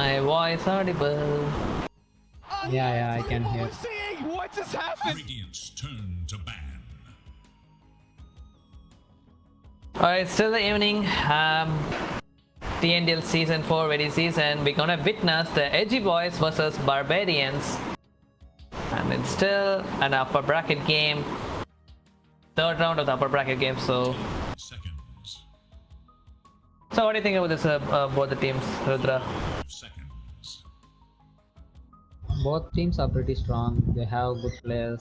my voice audible? Yeah, I can hear. What just happened? Radiant's turn to ban. Alright, still the evening. TNDL Season 4 Veddi season. We're gonna witness the Edgy Boys versus Barbarians. And it's still an upper bracket game. Third round of the upper bracket game, so... Seconds. So what do you think about this, both the teams, Rudra? Seconds. Both teams are pretty strong. They have good players.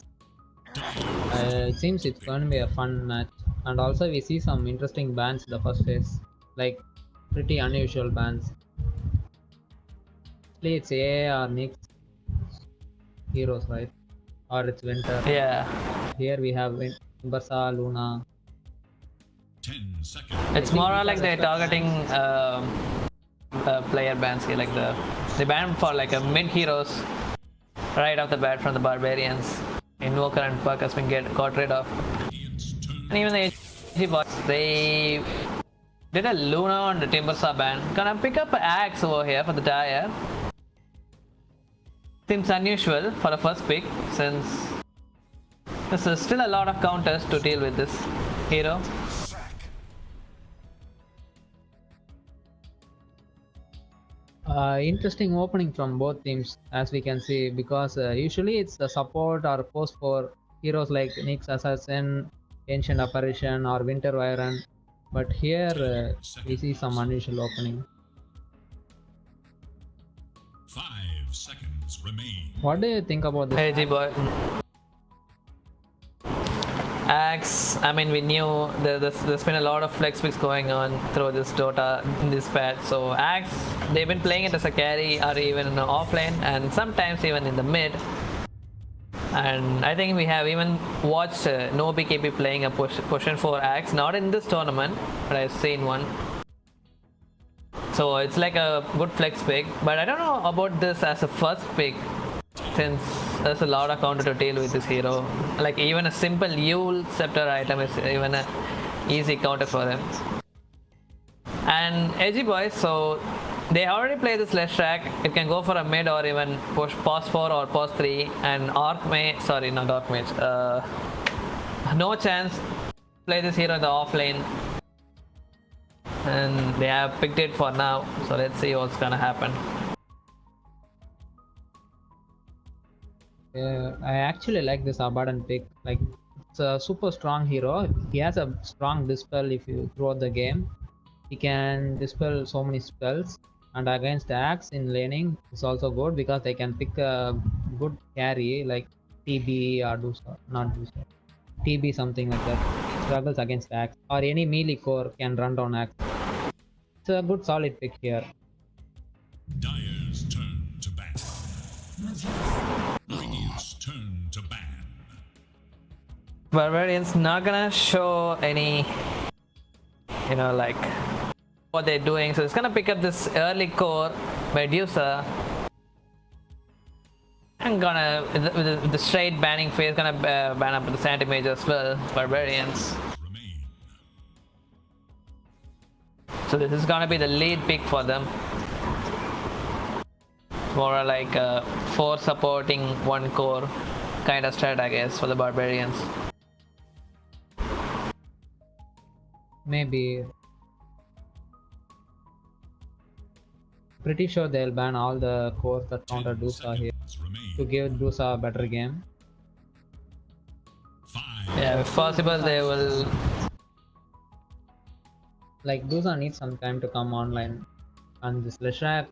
It seems it's going to be a fun match. And also we see some interesting bans in the first phase. Like pretty unusual bans. Mostly it's A or Nyx heroes, right? Or it's Winter. Yeah. Here we have Barca, Luna. 10 seconds. It's more like they're targeting player bans here, like they ban for like a mid heroes right off the bat from the Barbarians. Invoker and Puck has been got rid of. And even the Edgy Boys, they did a Luna on the Timbersaw ban. Gonna pick up an axe over here for the Dire. Seems unusual for the first pick, since there's still a lot of counters to deal with this hero. Interesting opening from both teams, as we can see, because usually it's the support or post for heroes like Nyx Assassin, Ancient Apparition or Winter Wyvern, but here we see some unusual opening. 5 seconds remain. What do you think about this? Edgy Boy. Axe, I mean, we knew there's been a lot of flex picks going on through this Dota in this patch. So Axe, they've been playing it as a carry or even in the offlane and sometimes even in the mid. And I think we have even watched no BKB playing a push for Axe, not in this tournament, but I've seen one. So it's like a good flex pick, but I don't know about this as a first pick, since there's a lot of counter to deal with this hero. Like even a simple Yule Scepter item is even an easy counter for them. And Edgy Boys, so they already play this left track. It can go for a mid or even push pause 4 or pause 3. And Arc Mage, sorry, not Arc Mage, no chance play this hero in the off lane. And they have picked it for now, so let's see what's gonna happen. I actually like this Abaddon pick. Like, it's a super strong hero. He has a strong dispel if you throughout the game. He can dispel so many spells, and against Axe in laning it's also good because they can pick a good carry like TB or TB, something like that. Struggles against Axe, or any melee core can run down Axe. It's a good solid pick here. Dire's turn to ban. Radiant's turn to ban. Barbarians not gonna show any, like what they're doing. So it's gonna pick up this early core Medusa and gonna with the straight banning phase, gonna ban up with the Anti-Mage as well. Barbarians. Remain. So this is gonna be the lead pick for them. More like 4 supporting 1 core kind of strat, I guess, for the Barbarians. Maybe. Pretty sure they'll ban all the cores that counter Dusa here to give Dusa a better game. 5. Yeah, if possible, they will. Like, Dusa needs some time to come online, and this Leshrac,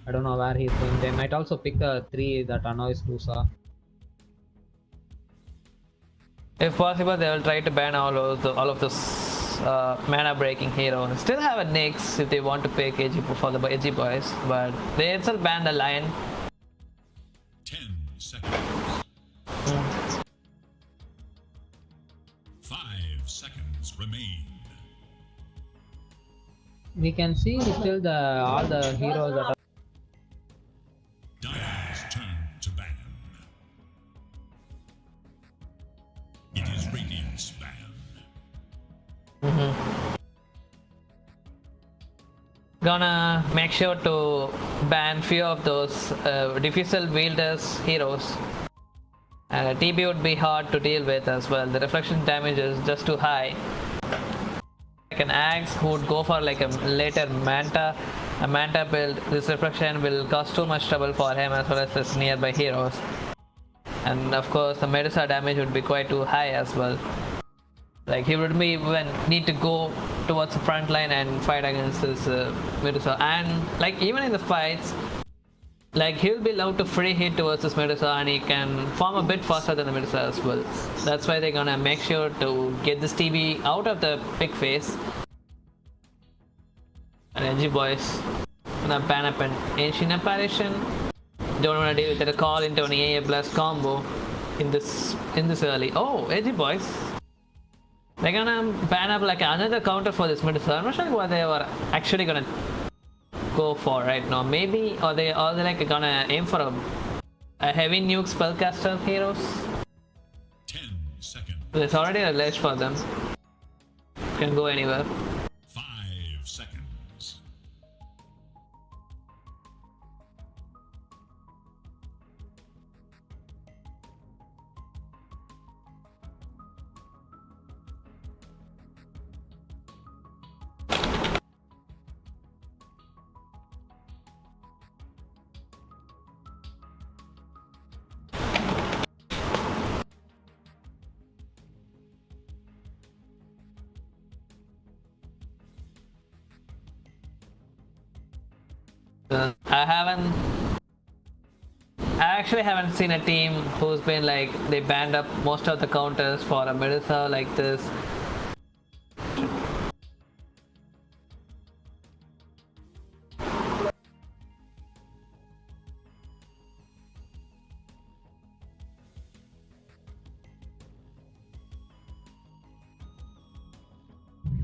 I don't know where he's going. They might also pick a 3 that annoys Dusa. If possible, they will try to ban all of those mana breaking heroes. Still have a Nyx if they want to pick Edgy for the Edgy Boys, but they itself ban the Lion. 10 seconds. 5 seconds remain. We can see still all the heroes that are. Dire's turn to ban. It is Radiant's ban. gonna make sure to ban few of those diffusal wielders heroes. And TB would be hard to deal with as well. The reflection damage is just too high. Like an axe who would go for like a later a manta build, this reflection will cause too much trouble for him as well as his nearby heroes. And of course the Medusa damage would be quite too high as well. Like he would be even need to go towards the front line and fight against this Medusa. And like even in the fights, like he'll be allowed to free hit towards this Medusa and he can farm a bit faster than the Medusa as well. That's why they're gonna make sure to get this TB out of the pick phase. And Edgy Boys gonna ban up an Ancient Apparition. Don't wanna deal with it. A call into an AA Blast combo in this early. Oh, Edgy Boys. They're gonna ban up like another counter for this Medusa. I'm not sure what they were actually gonna go for right now. Maybe or they like gonna aim for a heavy nuke spellcaster heroes. 10 seconds. There's already a ledge for them. Can go anywhere. 5 seconds. I actually haven't seen a team who's been like they banned up most of the counters for a Medusa like this.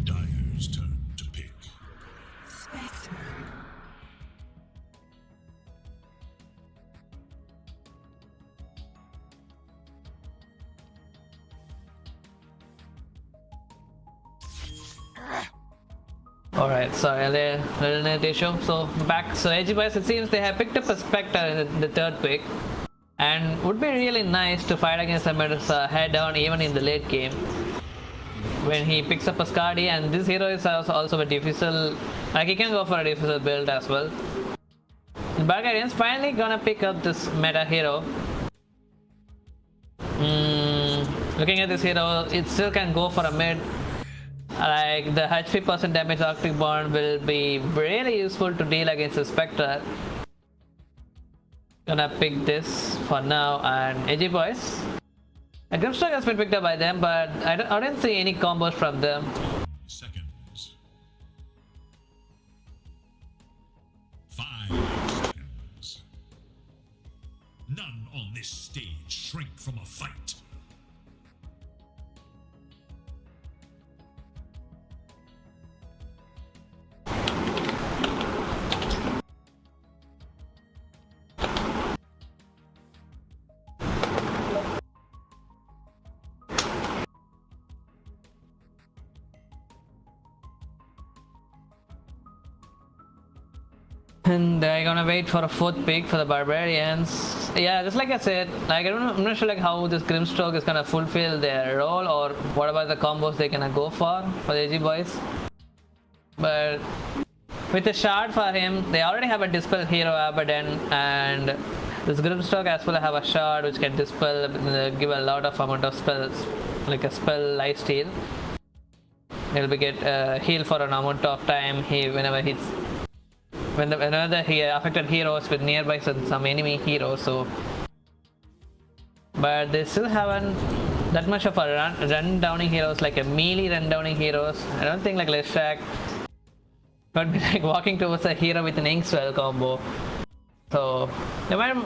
Dyer's turn to pick. Alright, sorry, a little net issue. So back, so Edgy Boys, it seems they have picked up a Spectre in the third pick, and would be really nice to fight against a Medusa head down even in the late game. When he picks up a Skadi, and this hero is also a diffusal, like he can go for a diffusal build as well. The Barbarians finally gonna pick up this meta hero. Looking at this hero, it still can go for a mid. Like the HP percent damage Arctic Bond will be really useful to deal against the Spectre. Gonna pick this for now. And Edgy Boys, a Grimstroke has been picked up by them, but I didn't see any combos from them. Seconds. 5 seconds. None on this stage shrink from a fight. And they're gonna wait for a fourth pick for the Barbarians. Yeah, just like I said, like I'm not sure like how this Grimstroke is gonna fulfill their role or what about the combos they're gonna go for the Edgy Boys. But with a shard for him, they already have a Dispel hero Abaddon, and this Grimstroke as well have a shard which can dispel, give a lot of amount of spells, like a spell lifesteal. He'll be get heal for an amount of time whenever he's whenever he affected heroes with nearby some enemy heroes. So, but they still haven't that much of a run downing heroes, like a melee run downing heroes. I don't think like Leshak would be like walking towards a hero with an Inkswell combo. So they might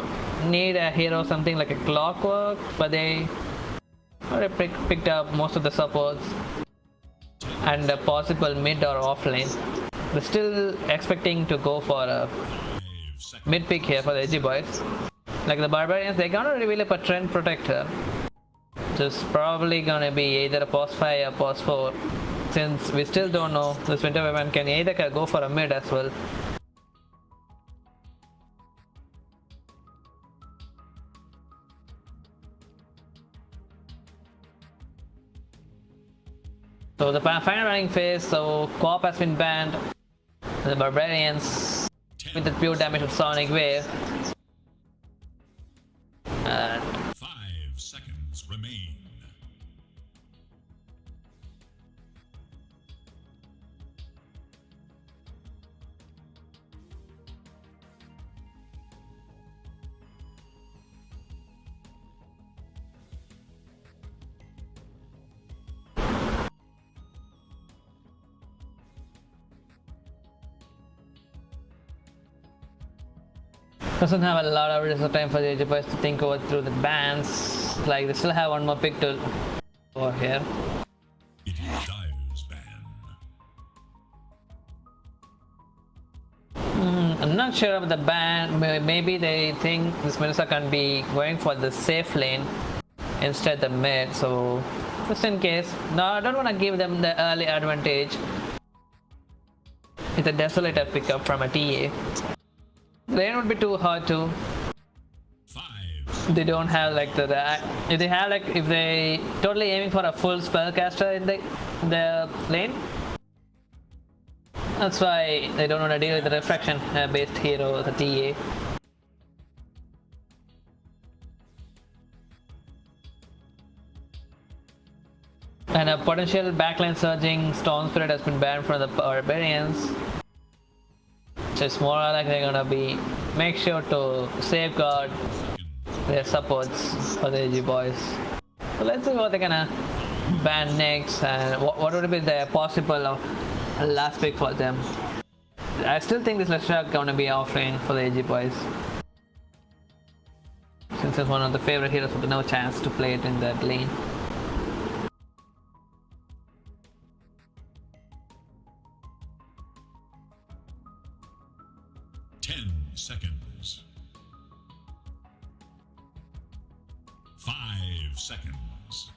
need a hero something like a Clockwork, but they already picked up most of the supports and a possible mid or off lane. They're still expecting to go for a mid pick here for the Edgy Boys. Like the Barbarians, they're gonna reveal up a Trend Protector. Just probably gonna be either a pos 5 or pos 4. since we still don't know this winter weapon can either go for a mid as well. So the final running phase, so co-op has been banned. The Barbarians with the pure damage of Sonic Wave. And 5 seconds remain. doesn't have a lot of time for the Edgy Boys to think over through the bans. Like they still have one more pick to over here. It is Dyer's ban. I'm not sure about the ban. Maybe they think this Medusa can be going for the safe lane instead the mid. So just in case. No, I don't want to give them the early advantage. It's a Desolator pickup from a TA. Lane would be too hard to. 5. They don't have like if they have like if they totally aiming for a full spellcaster in the lane. That's why they don't want to deal with the refraction based hero, the TA. And a potential backline surging Storm Spirit has been banned from the Barbarians. So it's more like they're gonna be make sure to safeguard their supports for the Edgy Boys. So let's see what they're gonna ban next and what would be the possible last pick for them. I still think this Leshrac is gonna be offering for the Edgy Boys, since it's one of the favorite heroes with no chance to play it in that lane. Seconds. 5 seconds.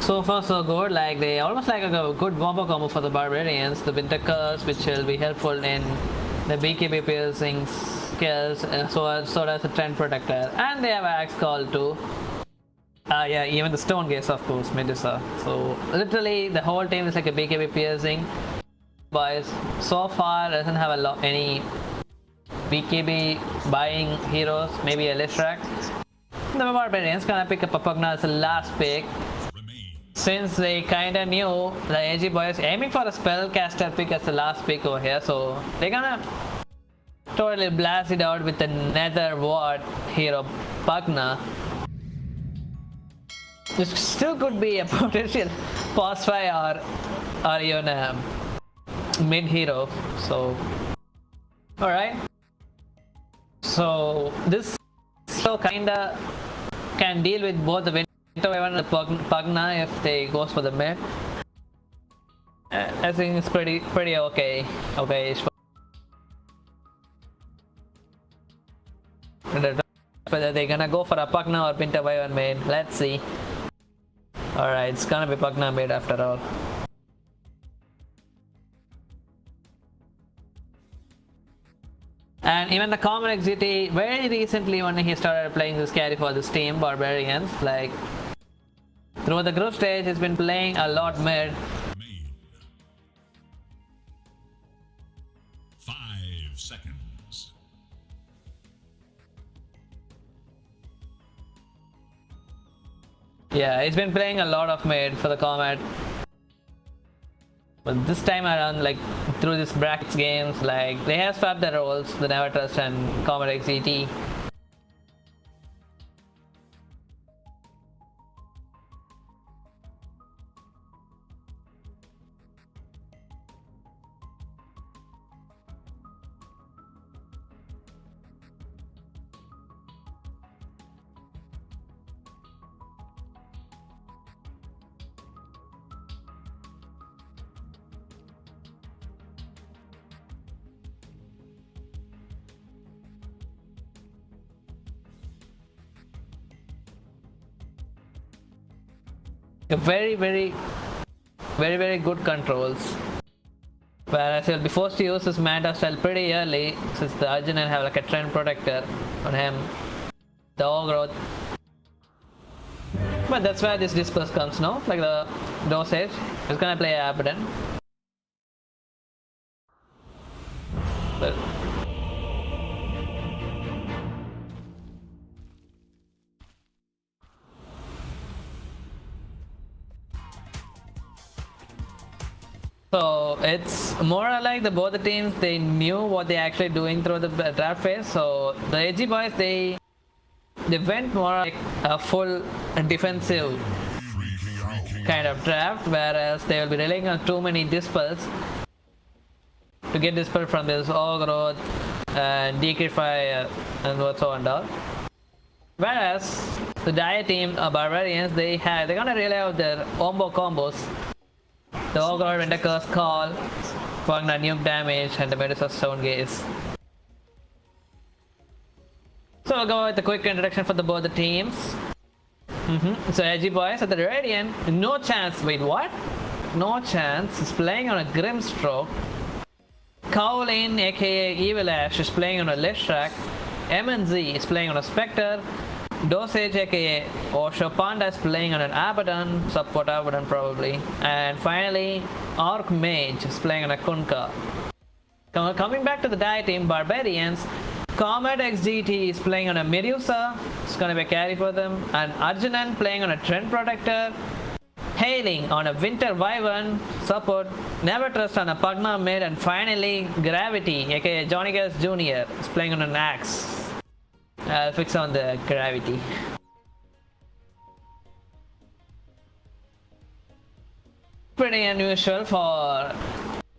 So far so good, like they almost like a good combo combo for the Barbarians. The Winter Curse, which will be helpful in the BKB piercing skills, so does the Trend Protector. And they have Axe Call too. Yeah, even the Stone Gaze, of course, Medusa. So literally the whole team is like a BKB piercing. Boys so far doesn't have any BKB buying heroes, maybe a Leshrac. The Barbarians gonna pick up a Pugna as the last pick. Since they kinda knew the Edgy Boys aiming for a spellcaster pick as the last pick over here, so they're gonna totally blast it out with the Nether Ward hero Pugna. This still could be a potential boss fight or even a mid hero. So alright. So this kinda can deal with both the Winter Weapon and the Pugna if they goes for the mid. I think it's pretty okay. Whether they're gonna go for a Pugna or Winter Weapon mid, let's see. Alright, it's gonna be Pugna mid after all. And even the common XGT very recently when he started playing this carry for this team, Barbarians, like through the group stage he's been playing a lot mid. 5 seconds. Yeah, he's been playing a lot of mid for the Comet. But this time around, like through this brackets games, like they have swapped their roles, the Never Trust and Comet XGT. very good controls. Whereas he'll be forced to use his Manta style pretty early since the Arjun have like a trend protector on him. The overgrowth. But that's where this disperse comes now, like the dosage. He's gonna play Abaddon. But so it's more like both the teams, they knew what they're actually doing through the draft phase. So the Edgy boys, they went more like a full defensive kind of draft, whereas they will be relying on too many dispels to get dispel from this overgrowth and decryptify and what's so and all. Whereas the Dire team, Barbarians, they're gonna rely on their combo combos. The overgrowth, Winter Curse, Call, Wagner nuke damage, and the Medusa Stone Gaze. So we'll go with a quick introduction for both the teams. So Edgy boys at the Radiant, no chance. Wait, what? No chance is playing on a Grimstroke. Cowlin, aka Evil Ash, is playing on a Leshrac. MNZ is playing on a Spectre. Dosage, aka Osho Panda, is playing on an Abaddon, support Abaddon probably. And finally, Orc Mage is playing on a Kunkka. Coming back to the Dire team, Barbarians, Comet XGT is playing on a Medusa, it's gonna be a carry for them, and Arjunan playing on a Trend Protector, Hailing on a Winter Wyvern, support, Never Trust on a Pugna mid, and finally Gravity, aka Johnny Gas Jr. is playing on an Axe. I'll fix on the Gravity. Pretty unusual for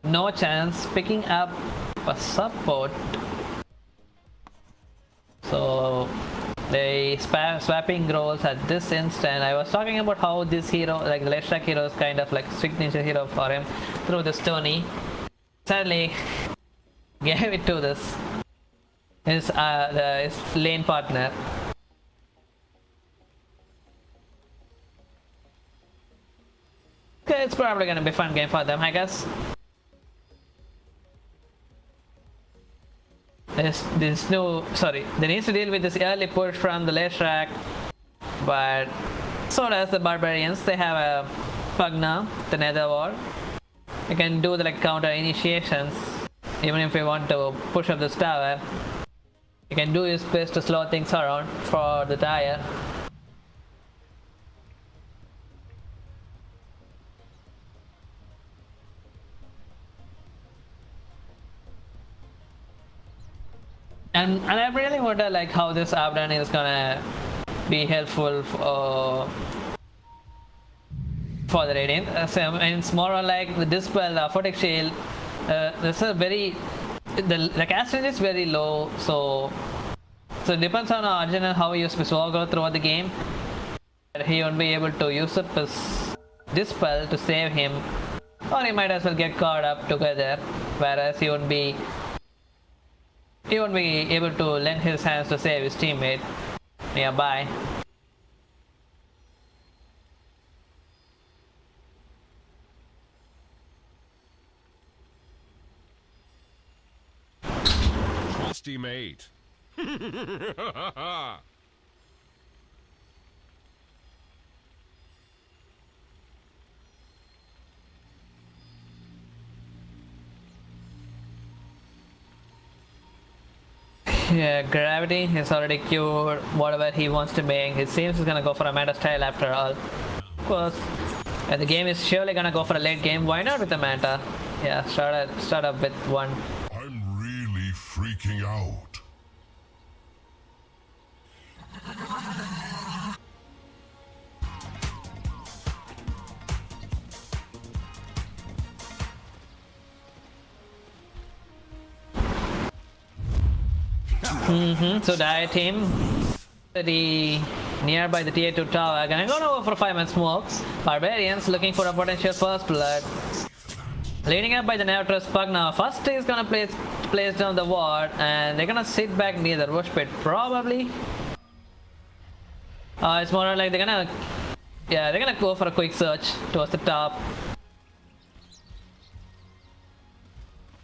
no chance picking up a support. So they swapping roles at this instant. I was talking about how this hero, like the Leshrac hero, is kind of like signature hero for him through this Tony. Sadly, gave it to this his lane partner. Okay, it's probably gonna be a fun game for them, I guess. There's no, sorry, they need to deal with this early push from the Leshrac, but so does the Barbarians. They have a Pugna, the Nether Wall. You can do the like counter initiations, even if you want to push up this tower. You can do his best to slow things around for the Dire. And I really wonder like how this Abaddon is gonna be helpful for the Radiant. So, and it's more like the Dispel, the Photic Shield. This is very, the cast range is very low, so it depends on Arjun and how he uses his overgrowth throughout the game. He won't be able to use up his Dispel to save him, or he might as well get caught up together, whereas he won't be able to lend his hands to save his teammate nearby. Trusty mate. Yeah, Gravity is already cured whatever he wants to make. It seems he's gonna go for a meta style after all. Of course, and the game is surely gonna go for a late game. Why not with the meta? Yeah, start up with one. I'm really freaking out. So Dire team, the nearby the tier 2 tower, gonna go over for 5-man smoke. Barbarians looking for a potential first blood. Leading up by the Neutral Pug now. First is gonna place down the ward, and they're gonna sit back near the rush pit probably. It's more like they're gonna Yeah, they're gonna go for a quick search towards the top.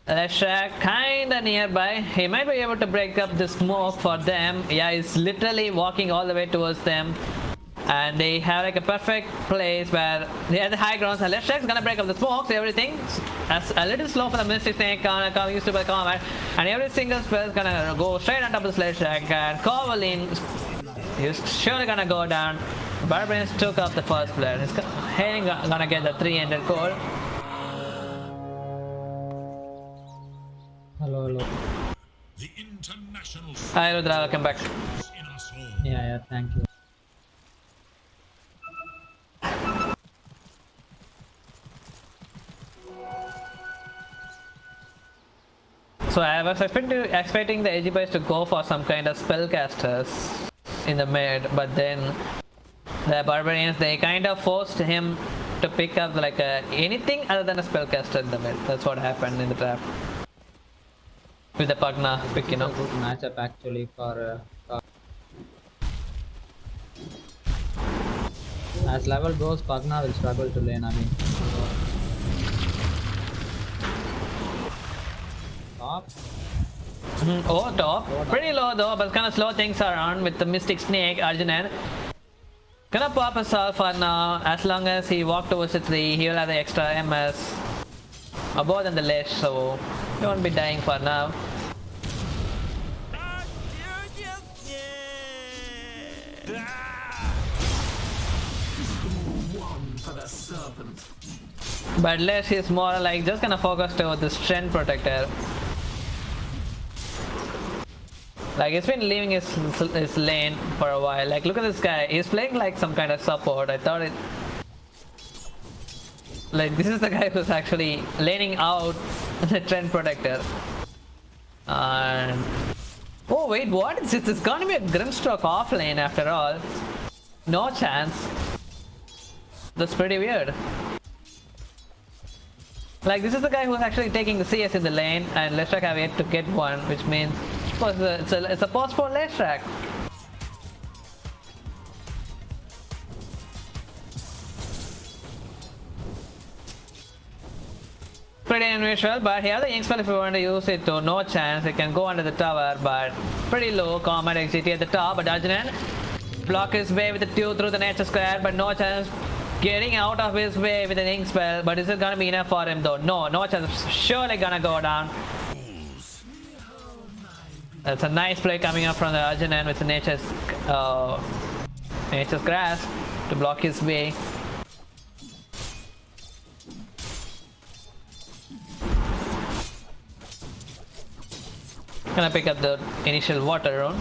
Leshak kinda nearby. He might be able to break up the smoke for them. Yeah, he's literally walking all the way towards them. And they have like a perfect place where they have the high grounds. And Leshak's gonna break up the smokes, everything. That's a little slow for the Mystic Snake used to by combat. And every single spell is gonna go straight on top of the Leshak. And Kovalin is surely gonna go down. Barbarians took up the first blood. He's gonna get the 300 core. Hello, hello. The international Hi Rudra, welcome back. in us all. Yeah, thank you. So I was expecting the Edgy boys to go for some kind of spellcasters in the mid, but then the Barbarians, they kind of forced him to pick up like anything other than a spellcaster in the mid. That's what happened in the draft. With the Pugna pick, you know. Good matchup actually for as level goes, Pugna will struggle to lane. I mean, top. Oh, top. Pretty low though, but kind of slow things around with the Mystic Snake, Arjunan. Gonna pop a Sol for now. As long as he walked towards the tree, he will have the extra MS above than the Lesh, so he won't be dying for now. But Lesh is more like just gonna focus toward the Strength Protector. Like he's been leaving his lane for a while. Like look at this guy. He's playing like some kind of support. I thought it. Like this is the guy who's actually laning out the Trend Protector. And oh wait, what? It's gonna be a Grimstroke off lane after all. No chance. That's pretty weird. Like this is the guy who's actually taking the CS in the lane, and Leshak have yet to get one, which means of course it's a post for Leshak. Pretty unusual, but he has the Ink spell if you want to use it to no chance. It can go under the tower, but pretty low combat XGT at the top. But Arjunan block his way with the 2 through the nature square, but no chance getting out of his way with an Ink spell. But is it gonna be enough for him though? No chance. Surely gonna go down. That's a nice play coming up from the Arjunan with the nature's grasp to block his way. Gonna pick up the initial water rune.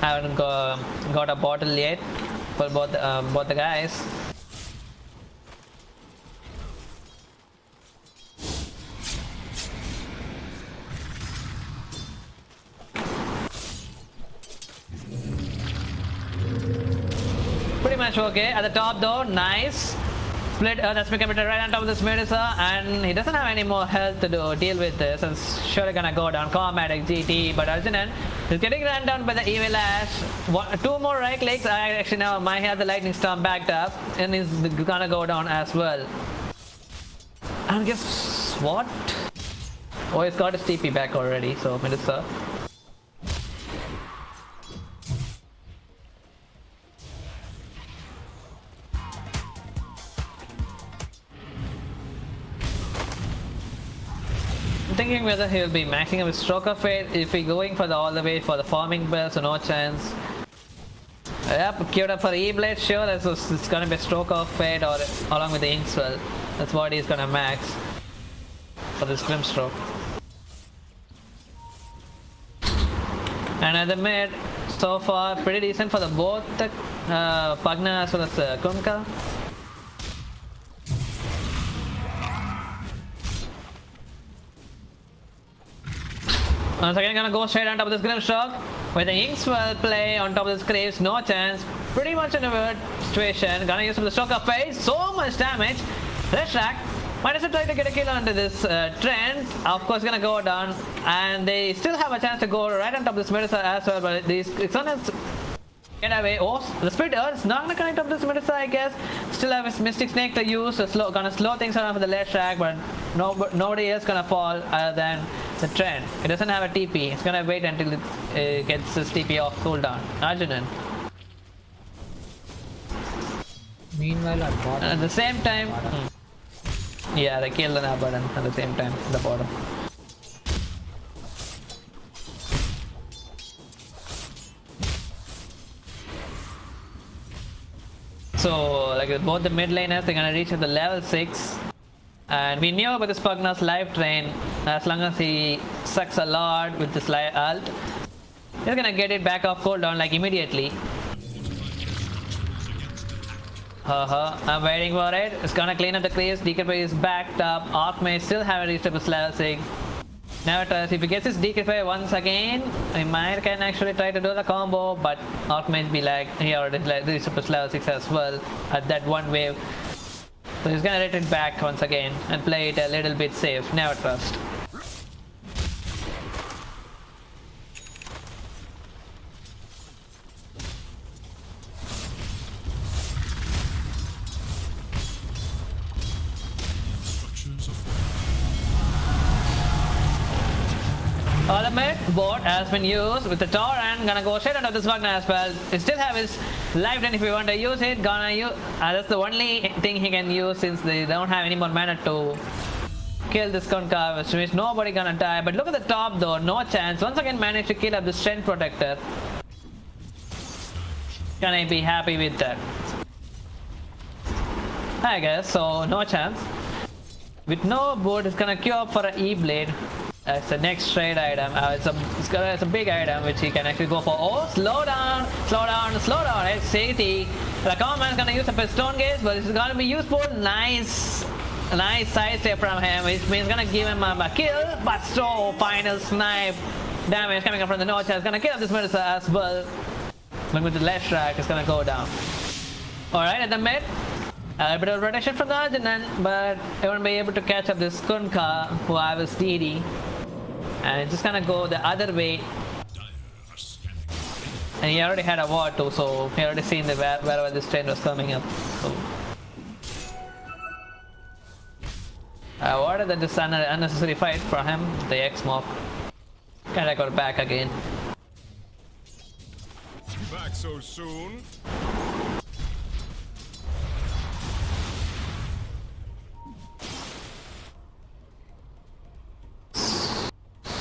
Haven't got a bottle yet for both the guys. Pretty much okay. At the top though, nice. Split that's become right on top of this Medusa, and he doesn't have any more health to deal with this, and it's surely gonna go down. Combat GT, but Arjunan is getting run down by the Evil Ash. 2 more right clicks. I actually now might have the Lightning Storm backed up, and he's gonna go down as well. And guess what? Oh, he's got his TP back already, so Medusa. I'm thinking whether he'll be maxing up his Stroke of Fate. If he's going for all the way for the farming bell, so no chance. Yep, queued up for the E-Blade, sure, it's gonna be a Stroke of Fate or along with the Ink Swell. That's what he's gonna max for this Grimstroke. And at the mid, so far, pretty decent for the both the Pugna as well as Kunkka. Once again, gonna go straight on top of this Grimstroke with the Ink Swell play on top of this Graves, no chance. Pretty much in a weird situation. Gonna use the Stroke of Fate, so much damage. Leshak might as well try to get a kill onto this Trent. Of course, gonna go down, and they still have a chance to go right on top of this Medusa as well. But these Xana's Get away. Oh, the Spirit Earth is not gonna connect up this Medusa, I guess. Still have his Mystic Snake to use, so gonna slow things down for the left track, but nobody else gonna fall other than the trend. It doesn't have a TP. It's gonna wait until it gets this TP off cooldown. Arjunan. Meanwhile, at bottom. At the same time, yeah, they killed an Abaddon at the same time at the bottom. So, like both the mid laners, they're gonna reach at the level 6. And we knew about this Pugna's live train. As long as he sucks a lot with this live ult, he's gonna get it back off cooldown like immediately. I'm waiting for it. It's gonna clean up the crease. DK is backed up. Archmage still haven't reached up his level 6. Never trust. If he gets his DK once again, he might can actually try to do the combo, but Archmage be like, he already reached up his level 6 as well at that one wave. So he's gonna let it back once again and play it a little bit safe. Never trust. Ultimate board has been used with the Torrent. Gonna go straight under this Wagner as well. He still have his life then if you want to use it. Gonna use. That's the only thing he can use since they don't have any more mana to kill this Konka, which means nobody gonna die. But look at the top though, no chance. Once again managed to kill up the Strength Protector. Can I be happy with that? I guess so. No chance. With no board, it's gonna queue up for an E-Blade. That's the next trade item. It's a big item which he can actually go for. Oh, slow down, slow down, slow down. It's safety. The command is gonna use up his Stone Gaze, but it's gonna be useful. Nice side step from him, which means gonna give him a kill. But so final snipe damage coming up from the notch is gonna kill up this Medusa as well. Look with the left track, it's gonna go down. Alright, at the mid. A bit of rotation from the Arjunan, but I won't be able to catch up this Kunka who have his DD. And it's just gonna go the other way. And he already had a ward too, so he already seen the wherever this train was coming up. So I avoided that this unnecessary fight for him, the X-Mob. Kinda got back again. Back so soon?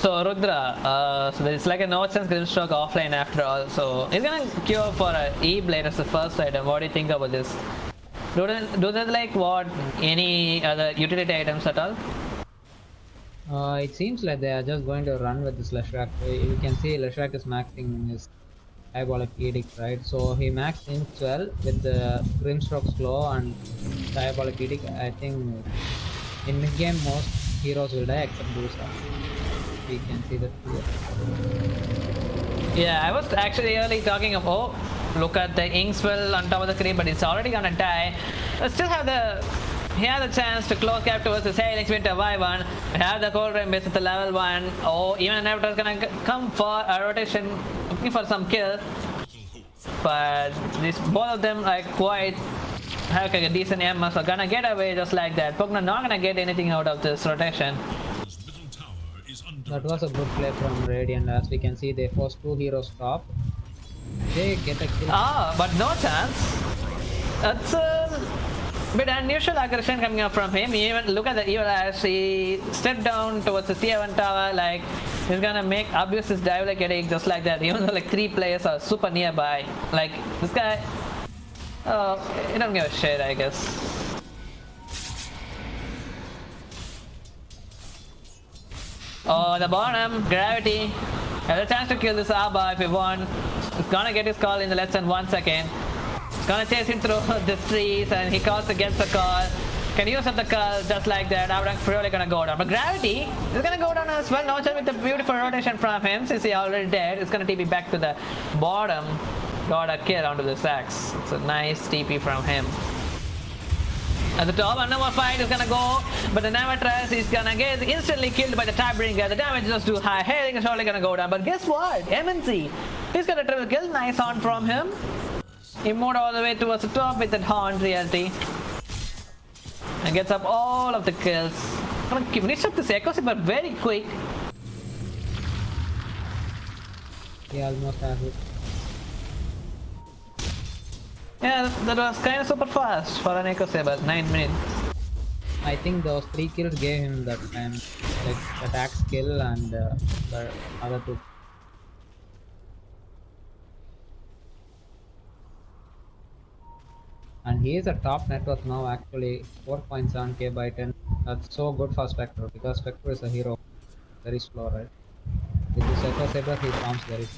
So Rudra, so it's like a no chance Grimstroke offline after all. So he's gonna queue for a E-Blade as the first item. What do you think about this? Do they like what any other utility items at all? It seems like they are just going to run with this Leshrac. You can see Leshrac is maxing his Diabolic Edict, right? So he maxed in 12 with the Grimstroke Slow and Diabolic Edict. I think in mid game most heroes will die except Bosa. We can see that here. Yeah, I was actually early talking of, oh, look at the Inkswell on top of the screen, but it's already gonna die. But still he has a chance to close gap towards the Sailings Winter Y1. We have the Cold Rain base at the level 1. Oh, even Avatar is gonna come for a rotation, looking for some kill. But both of them are quite have like a decent MS, so gonna get away just like that. Pugna not gonna get anything out of this rotation. That was a good play from Radiant. As we can see, they forced 2 heroes top. They get a kill. But no chance. That's a bit unusual aggression coming up from him. Even look at the evil as he stepped down towards the tier 1 tower, like he's gonna abuse his Diabolic Edict just like that. Even though like 3 players are super nearby. Like this guy, he don't give a shit, I guess. Oh, the bottom, Gravity. Has a chance to kill this Abba if he wants. He's gonna get his call in the less than 1 second. He's gonna chase him through the trees and he calls against the call. Can use up the call just like that. Abba's really gonna go down. But Gravity is gonna go down as well. Now with the beautiful rotation from him since he already dead. It's gonna TP back to the bottom. Got a kill onto the Sax. It's a nice TP from him. At the top, another fight is gonna go, but the Navatress is gonna get instantly killed by the Tidebringer. The damage is just too high. Herring is probably gonna go down, but guess what? MNC He's got a triple kill. Nice horn from him. He moved all the way towards the top with that horn reality. And gets up all of the kills. Gonna finish up this Echo Saber very quick. He almost has it. Yeah, that was kind of super fast for an Echo Saber. 9 minutes. I think those 3 kills gave him that time, like the axe kill and the other 2. And he is a top net worth now actually, 4.7k by 10. That's so good for Spectre because Spectre is a hero. Very slow, right? With this Echo Saber he farms very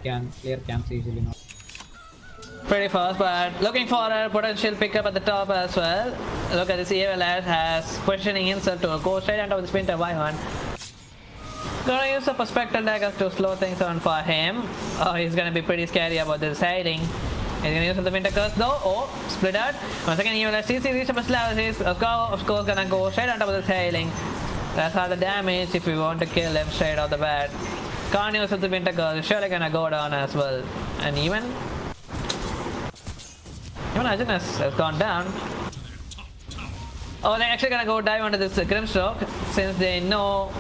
can clear camps easily now. Pretty fast, but looking for a potential pickup at the top as well. Look at this evil lad has positioning himself to go straight onto the sprinter Y1. Gonna use a Perspective dagger to slow things down for him. Oh, he's gonna be pretty scary about this hiding. He's gonna use the winter curse though. Oh, split out. Once again, evil lad sees he reaches his levels. Of course, gonna go straight on top of this hailing. That's how the damage if we want to kill him straight off the bat. Can't use the winter curse. Surely gonna go down as well. And even Arjun has gone down. Oh, they're actually gonna go dive onto this Grimstroke since they know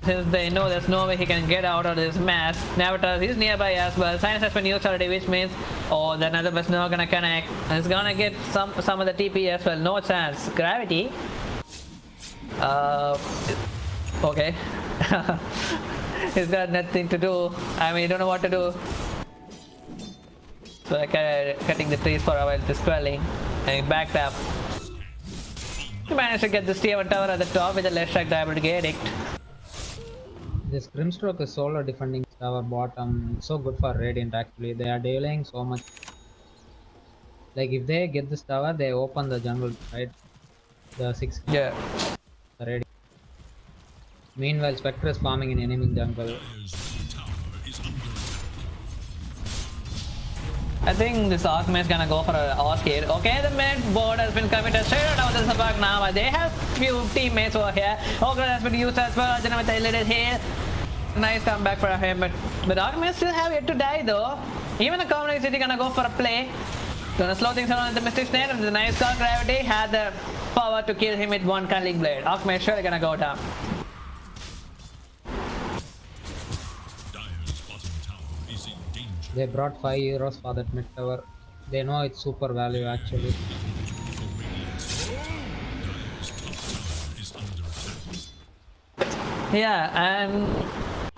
there's no way he can get out of this mess. Navatas is nearby as well. Sinus has been used already, which means the another was not gonna connect. And it's gonna get some of the TP as well. No chance. Gravity. Okay. He's got nothing to do. I mean, he don't know what to do. So I cutting the trees for a while, dispelling, and backed up. He managed to get this tier 1 tower at the top with a left strike able to get it. This Grimstroke is solo defending tower bottom. So good for Radiant actually. They are dealing so much. Like if they get this tower, they open the jungle, right? The 6. Yeah. The Radiant. Meanwhile, Spectre is farming in enemy jungle. I think this Archmage is gonna go for an Orc here. Okay, the mid board has been committed straight out of the Sabak now. They have few teammates over here. Ogre has been used as well. Arjuna with a little here. Nice comeback for him, but Archmage still have yet to die though. Even the Common City gonna go for a play. Gonna slow things down with the Mystic Snare and the nice call Gravity had the power to kill him with one Cunning Blade. Archmage surely gonna go down. They brought 5 euros for that mid tower. They know it's super value actually. Yeah, and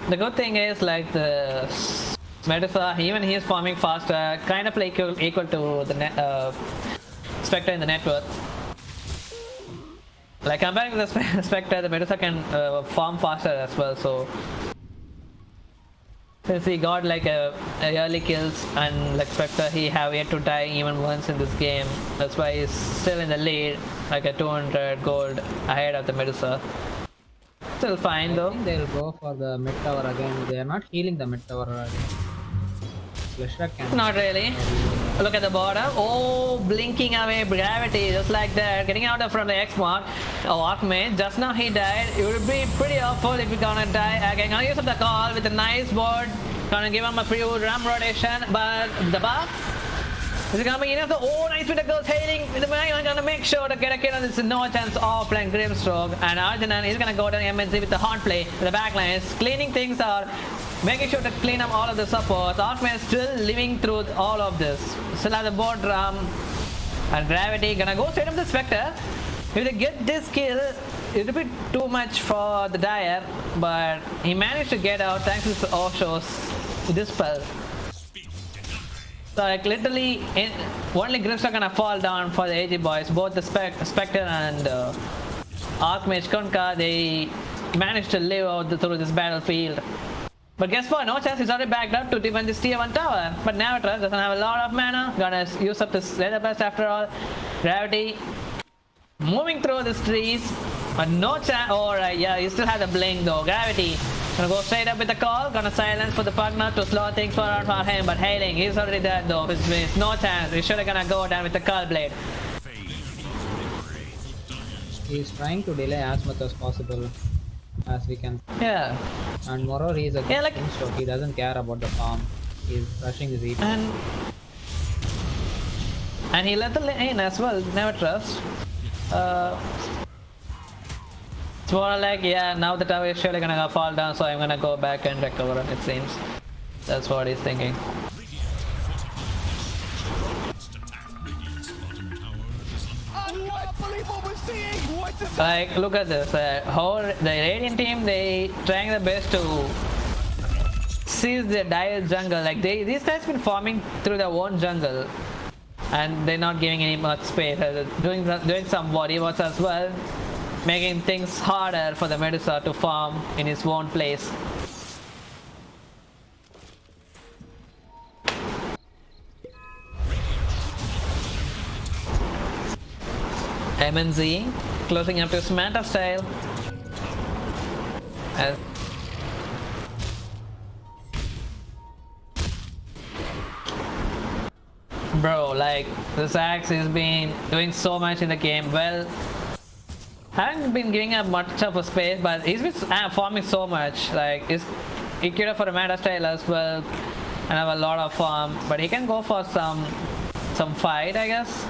the good thing is like the Medusa, even he is farming faster, kind of like equal to the Spectre in the net worth. Like comparing to the Spectre, the Medusa can farm faster as well. So since he got like a early kills and like Spectre, he have yet to die even once in this game. That's why he's still in the lead, like a 200 gold ahead of the Medusa. Still fine though. I think they'll go for the mid tower again. They are not healing the mid tower already. Not really. Look at the border. Oh, blinking away Gravity just like that. Getting out from the X mark. Oh, Archmage. Just now he died. It would be pretty awful if we're gonna die again. Gonna use up the call with a nice board. Gonna give him a free ram rotation. But the buff. Is it gonna be enough? Oh, nice with the girls hailing. The man gonna make sure to get a kill on this no chance offline Grimstroke. And Arjunan is gonna go down MNC with the horn play. The backline is cleaning things out. Making sure to clean up all of the supports. Archmage still living through all of this. Still have the board drum. And Gravity gonna go straight up the Spectre. If they get this kill, it'll be too much for the Dire. But he managed to get out thanks to his offshores dispel. So like literally, only Grimstroke gonna fall down for the Edgy boys. Both the Spectre and Archmage Kunka, they managed to live out through this battlefield. But guess what? No chance, he's already backed up to defend this tier 1 tower. But Navatas doesn't have a lot of mana. Gonna use up this Leather Burst after all. Gravity moving through these trees. But no chance. Alright, yeah, you still have the blink though. Gravity gonna go straight up with the call. Gonna silence for the Pugna to slow things for him. But hailing, he's already dead though. It's no chance. He's surely gonna go down with the Cull Blade. He's trying to delay as much as possible. as we can. Yeah, And moreover, he is a Yeah, good like- finisher. He doesn't care about the farm. He's rushing his EP. and he let the lane as well. Never trust. It's more like, yeah, now the tower is surely gonna fall down, so I'm gonna go back and recover. It seems that's what he's thinking. Like, look at this. Whole the Radiant team, they trying their best to seize the dire jungle. Like these guys been farming through their own jungle, and they're not giving any much space. Doing some body works as well, making things harder for the Medusa to farm in his own place. MNZ closing up to Samantha style. As bro, like this axe has been doing so much in the game. Well, haven't been giving up much of a space, but he's been farming so much. Like he could have for a meta style as well and have a lot of farm, but he can go for some fight, I guess.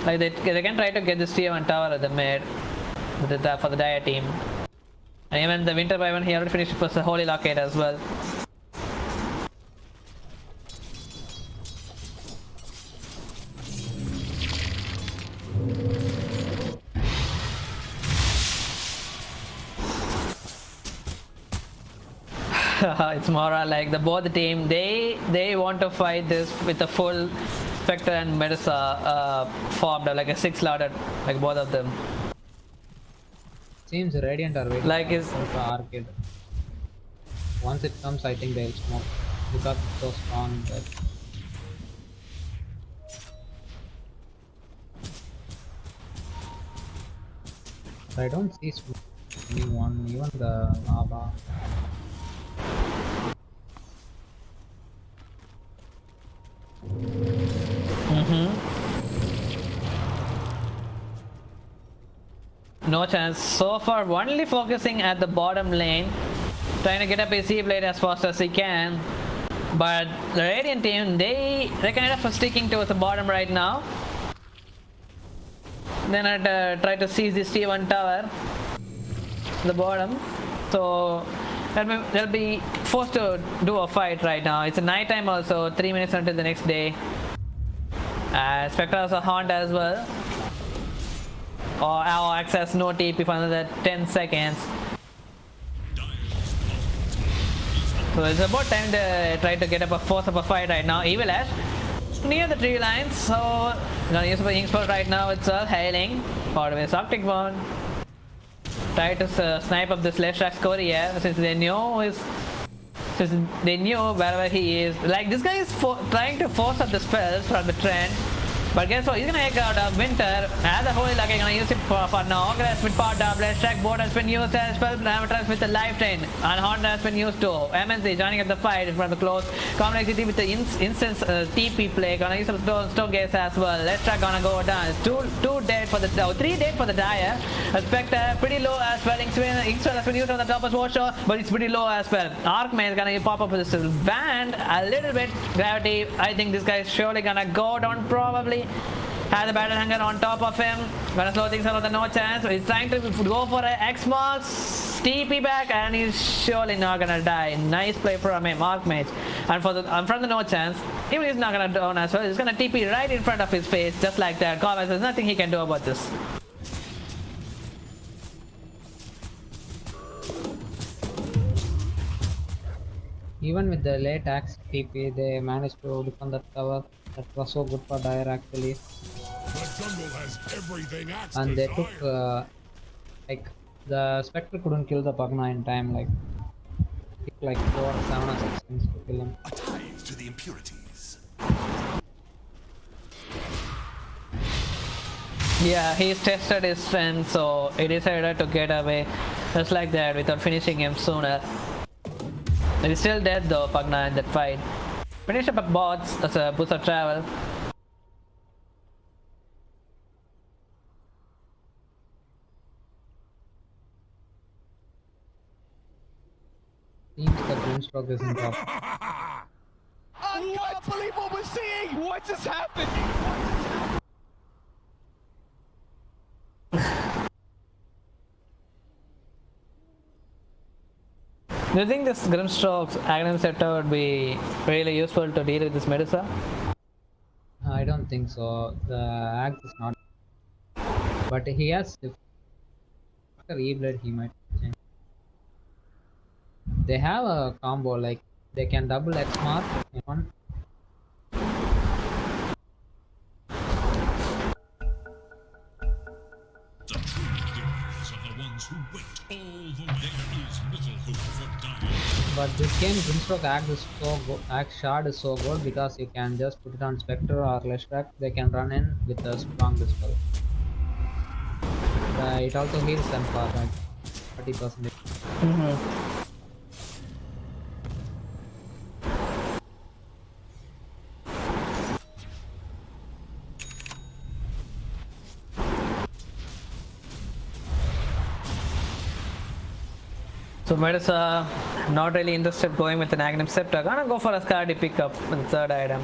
Like they can try to get this tier 1 tower at the mid for the Dire team. And even the Winter Wyvern, he already finished for the Holy Locket as well. It's more like both the team, they want to fight this with a full Spectre and Medusa formed like a 6 loaded, like both of them. Seems Radiant are waiting Like is for Arcade. Once it comes, I think they'll smoke because it's so strong that. I don't see anyone, even the lava. no chance. So far, only focusing at the bottom lane, trying to get up his blade as fast as he can. But the Radiant team, they're kind of sticking towards the bottom right now. Then I'd try to seize this T1 tower, the bottom. So they'll be forced to do a fight right now. It's a night time also, 3 minutes until the next day. Spectre has a haunt as well. Or our access no TP for another 10 seconds. So it's about time to try to get up force up a fight right now. Evil Ash near the tree lines, so gonna use the Ink Spell right now itself, hailing. Part of his Arctic Bond. Try to snipe up this Leshrax Courier since they knew wherever he is. Like this guy is trying to force up the spells from the trend. But guess what? He's gonna take out Winter. As a whole, like I'm gonna use it for now. Ogre with power double. Leshrax board has been used as well. Navatrans with the life train. And Honda has been used too. MNC joining up the fight in front of the close. Complexity with the instance TP play. Gonna use some stone gates as well. Leshrax gonna go down. Two dead for the 3 dead for the Dire. Spectre pretty low as well. Inkspell has been used on the top of Warsaw, but it's pretty low as well. Arcmage is gonna pop up with this band. A little bit gravity. I think this guy is surely gonna go down probably. Has a battle hanger on top of him. Gonna slow things down with no chance. So he's trying to go for an X-Marks. TP back and he's surely not gonna die. Nice play from him, Archmage. And from the no chance, even he's not gonna down as well. He's gonna TP right in front of his face, just like that. Corbus, there's nothing he can do about this. Even with the late axe TP, they managed to defend that tower. That was so good for Dire actually. The jungle has everything Axe And they desires. took like the Spectre couldn't kill the Pugna in time. Like it took like 4, 7 or 6 things to kill him. A tithe to the impurities. Yeah, he's tested his strength, so he decided to get away just like that without finishing him sooner. He's still dead though, Pugna, in that fight. Finish up a bots as a boost of travel. Grimstroke is in top. I can't believe what we're seeing! What just happened? Do you think this Grimstroke's Aghanim Scepter would be really useful to deal with this Medusa? I don't think so. The axe is not. But he has. After E-Blade, he might change. They have a combo like they can double X mark in one. The true heroes are the ones who wait, although there is little hope for dying. But this game Grimstroke axe is so good. Axe shard is so good because you can just put it on Spectre or Leshrac. They can run in with a strong dispel. It also heals them for like 30%. So Medusa, not really interested going with an Aghanim Scepter. Gonna go for a Scardy pickup with the third item.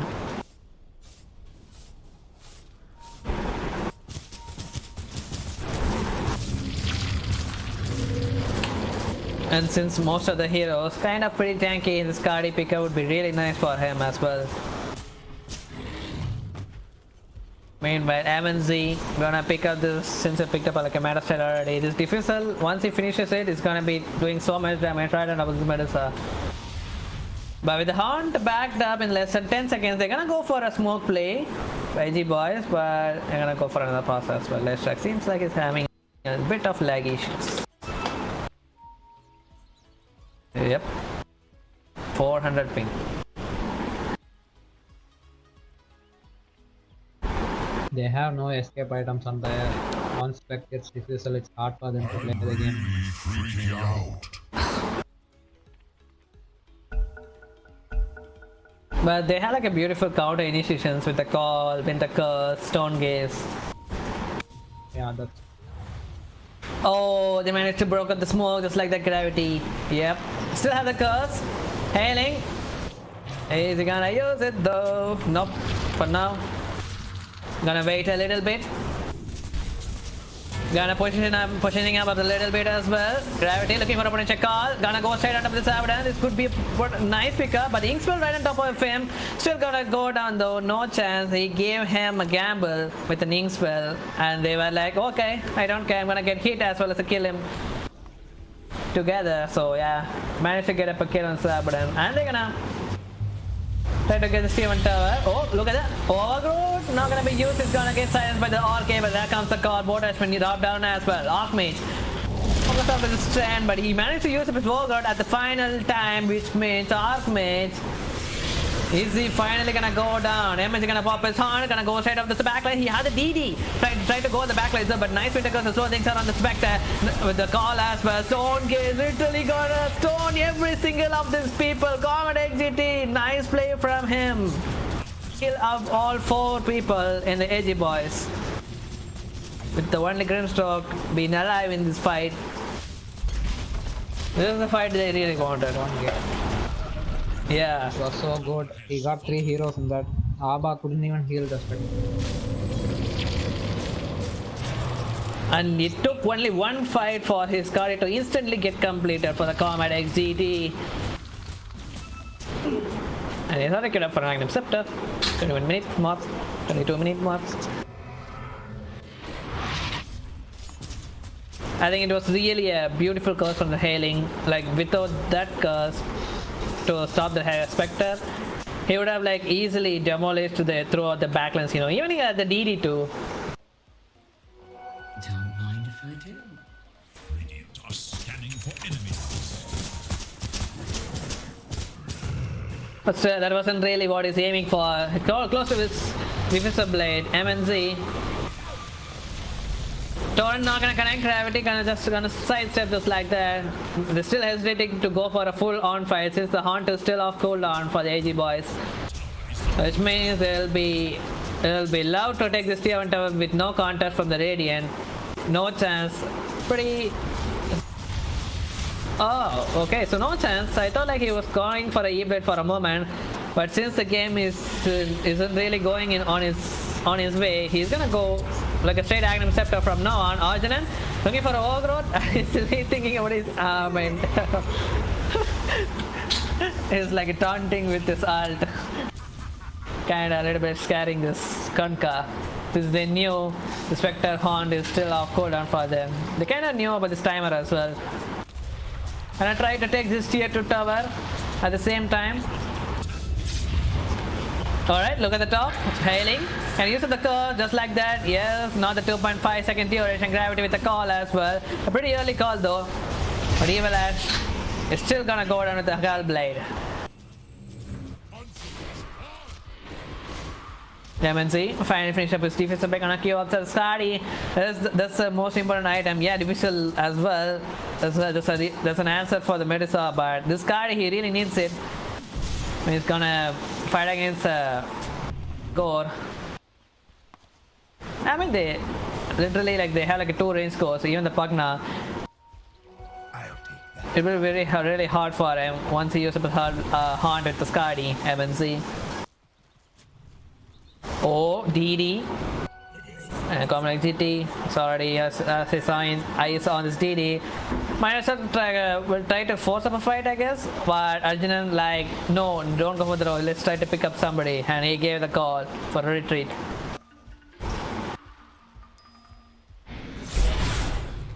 And since most of the heroes kind of pretty tanky, this Scardy pickup would be really nice for him as well. Meanwhile, MNZ gonna pick up this since he picked up like a Meta Style already. This Diffusal, once he finishes it, is gonna be doing so much damage right on top of this Medusa. But with the Haunt backed up in less than 10 seconds, they're gonna go for a smoke play by Edgy Boys, but they're gonna go for another pass as well. Leshrac seems like he's having a bit of lag issues. Yep. 400 ping. They have no escape items on there. Once Spec gets Diffusal, it's hard for them to play the game. Freaking out. But they have like a beautiful counter initiations with the Call, Winter Curse, Stone Gaze. Yeah, that's. Oh, they managed to broke up the smoke just like that gravity. Yep. Still have the curse. Hailing. Is he gonna use it though? Nope. For now. Gonna wait a little bit. Gonna pushing up a little bit as well. Gravity looking for a potential call. Gonna go straight out of this Abaddon. This could be a nice pickup, but Inkspell right on top of him. Still gonna go down though. No chance. He gave him a gamble with an Inkspell, and they were like, okay, I don't care. I'm gonna get hit as well as to kill him together. So yeah, managed to get up a kill on Abaddon, and they're gonna try to get the Steven Tower. Oh, look at that. Overgrowth. Not gonna be used. It's gonna get silenced by the Arcade, but there comes the card. Botas when you drop down as well. Archmage. Focus off with his strand, but he managed to use up his Overgrowth at the final time, which means Archmage. Is he finally gonna go down? MNZ gonna pop his horn, gonna go straight up to the backline. He had the DD. Tried to go on the backline, but nice Winter Curse to slow things out on the Spectre with the call as well. Stone Gaze literally gonna stone every single of these people. Comet XGT, nice play from him. Kill of all 4 people in the Edgy Boys. With the only Grimstroke being alive in this fight. This is the fight they really wanted. Yeah. It was so good. He got 3 heroes in that. Abba couldn't even heal the Spectre. And it took only one fight for his carry to instantly get completed for the Comet XGT. And he's already get up for an Aghanim Scepter. 21 minute mark, 22 minute mark. I think it was really a beautiful curse from the Hailing. Like without that curse to stop the Spectre, he would have like easily demolished throughout the backlines, you know. Even he had the DD too. Don't mind if I do. Radiant are scanning for enemies. But still, that wasn't really what he's aiming for. Close to his Diffusal Blade, MNZ. Torrent not gonna connect, Gravity gonna sidestep just like that. They're still hesitating to go for a full on fight since the Haunt is still off cooldown for the Edgy Boys. Which means they'll be allowed to take this tier 1 tower with no counter from the Radiant. No chance. Pretty... Oh, okay, so no chance. I thought like he was going for a E-blade for a moment, but since the game isn't really going in on his way, he's gonna go like a straight Agnum Scepter from now on. Arjunan looking for an overgrowth. He's still thinking about his arm and he's like taunting with his alt. Kinda a little bit scaring this Kunkka. Because they knew the Spectre Horn is still off cooldown for them. They kinda knew about this timer as well. And I tried to take this tier 2 tower at the same time. Alright, look at the top. Hailing. Can use the curve just like that. Yes, not the 2.5 second duration gravity with the call as well. A pretty early call though. But Evil Ash is still gonna go down with the Gull Blade. MNC finally finish up his defensive back on a queue up to Skadi. That's the most important item. Yeah, difficult as well. That's an answer for the Medusa, but this Skadi he really needs it. He's gonna fight against Gore. I mean they literally like they have like a 2 range score, so even the Pugna it will be really hard for him once he uses his Haunt with the Skadi MNC. Oh, DD. Common GT. It's already as his eyes on this DD. Minus will try to force up a fight, I guess. But Arjunan like, no, don't go for the roll. Let's try to pick up somebody. And he gave the call for a retreat.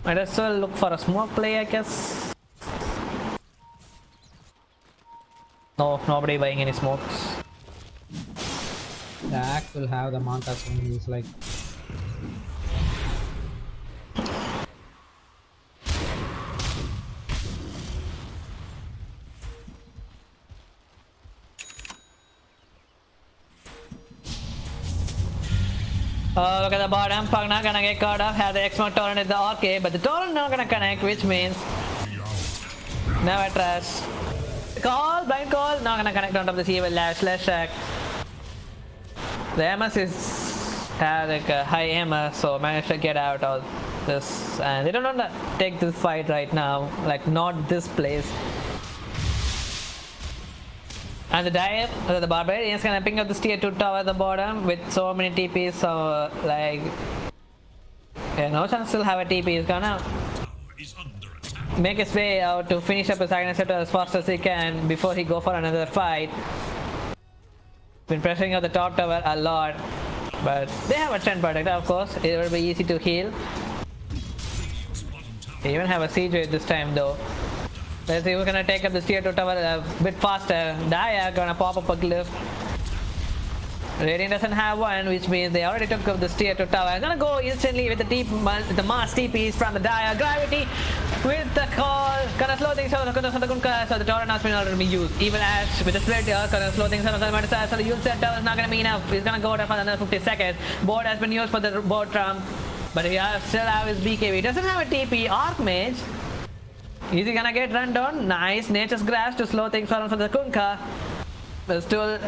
Might as well look for a smoke play, I guess. No, nobody buying any smokes. The axe will have the Manta soon. He's like. Oh, look at the bottom. Pug not gonna get caught up. Have the X-Mark Torrent at the arcade, but the Torrent not gonna connect, which means never trust. Call, blind call, not gonna connect on top of this Evil Ash. Let's check. The MS has like a high MS, so managed to get out of this, and they don't want to take this fight right now, like not this place. And the dive, the Barbarians gonna pick up this tier 2 tower at the bottom with so many TPs, so like yeah, no chance still have a TP. He's gonna make his way out to finish up his Agnes Scepter as fast as he can before he go for another fight. Been pressing out the top tower a lot, but they have a trend protector, of course. It will be easy to heal. They even have a siege wave this time though. Let's see who's gonna take up this tier 2 tower a bit faster. Daya gonna pop up a glyph. Radiant doesn't have one, which means they already took up this tier 2 tower. I'm gonna go instantly with the mass TPs from the Daya. Gravity with the call. Gonna slow things down. So the Torrent has been already used. Even Ash with the split here, gonna slow things down. So the use set tower is not gonna be enough. He's gonna go down for another 50 seconds. Board has been used for the board trump, but he still have his BKB. He doesn't have a TP. Archmage. Is he gonna get run down? Nice. Nature's Grasp to slow things down for the Kunkka. But still,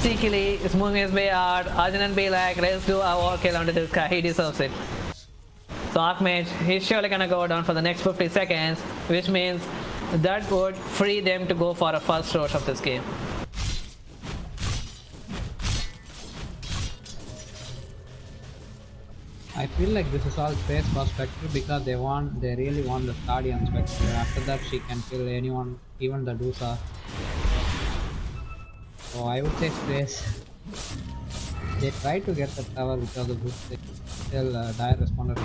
Cheekily is moving his way out. Arjunan be like, let's do a war kill onto this guy. He deserves it. So Archmage, he's surely gonna go down for the next 50 seconds, which means that would free them to go for a first rush of this game. I feel like this is all Space perspective because they really want the Guardian Spectre. After that she can kill anyone, even the Dusa. So I would say Space. They tried to get the tower because of this, still Dire responded.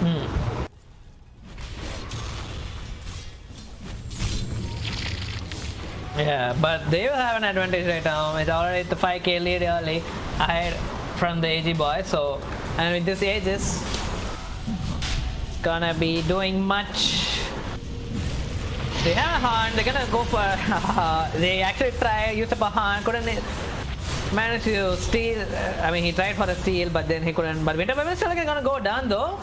Yeah, but they will have an advantage right now. It's already the 5k lead early ahead from the Edgy Boys. So, and with this Aegis, gonna be doing much. They have a Horn, they're gonna go for they actually try use up a Horn, couldn't manage to steal. I mean, he tried for a steal, but then he couldn't. But Winter Weapon is still gonna go down though.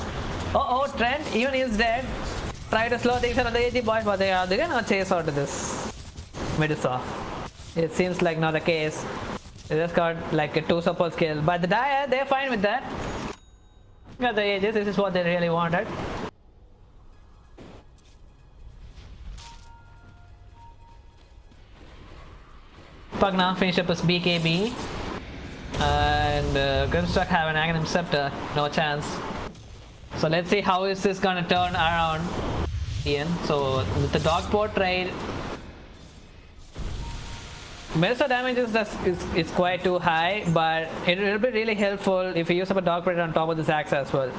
Oh, Trent, even he's dead. Try to slow things on the Edgy Boys, but they're gonna chase out of this Medusa. It seems like not the case. They just got like a 2 support skill, but the Dire, they're fine with that. Got the Aegis, this is what they really wanted. Pugna finish up his BKB. And Grimstock have an Aghanim Scepter. No chance. So let's see how is this gonna turn around, Ian. So with the dog portrait, Medusa damage is quite too high, but it will be really helpful if you use up a dog portrait on top of this axe as well.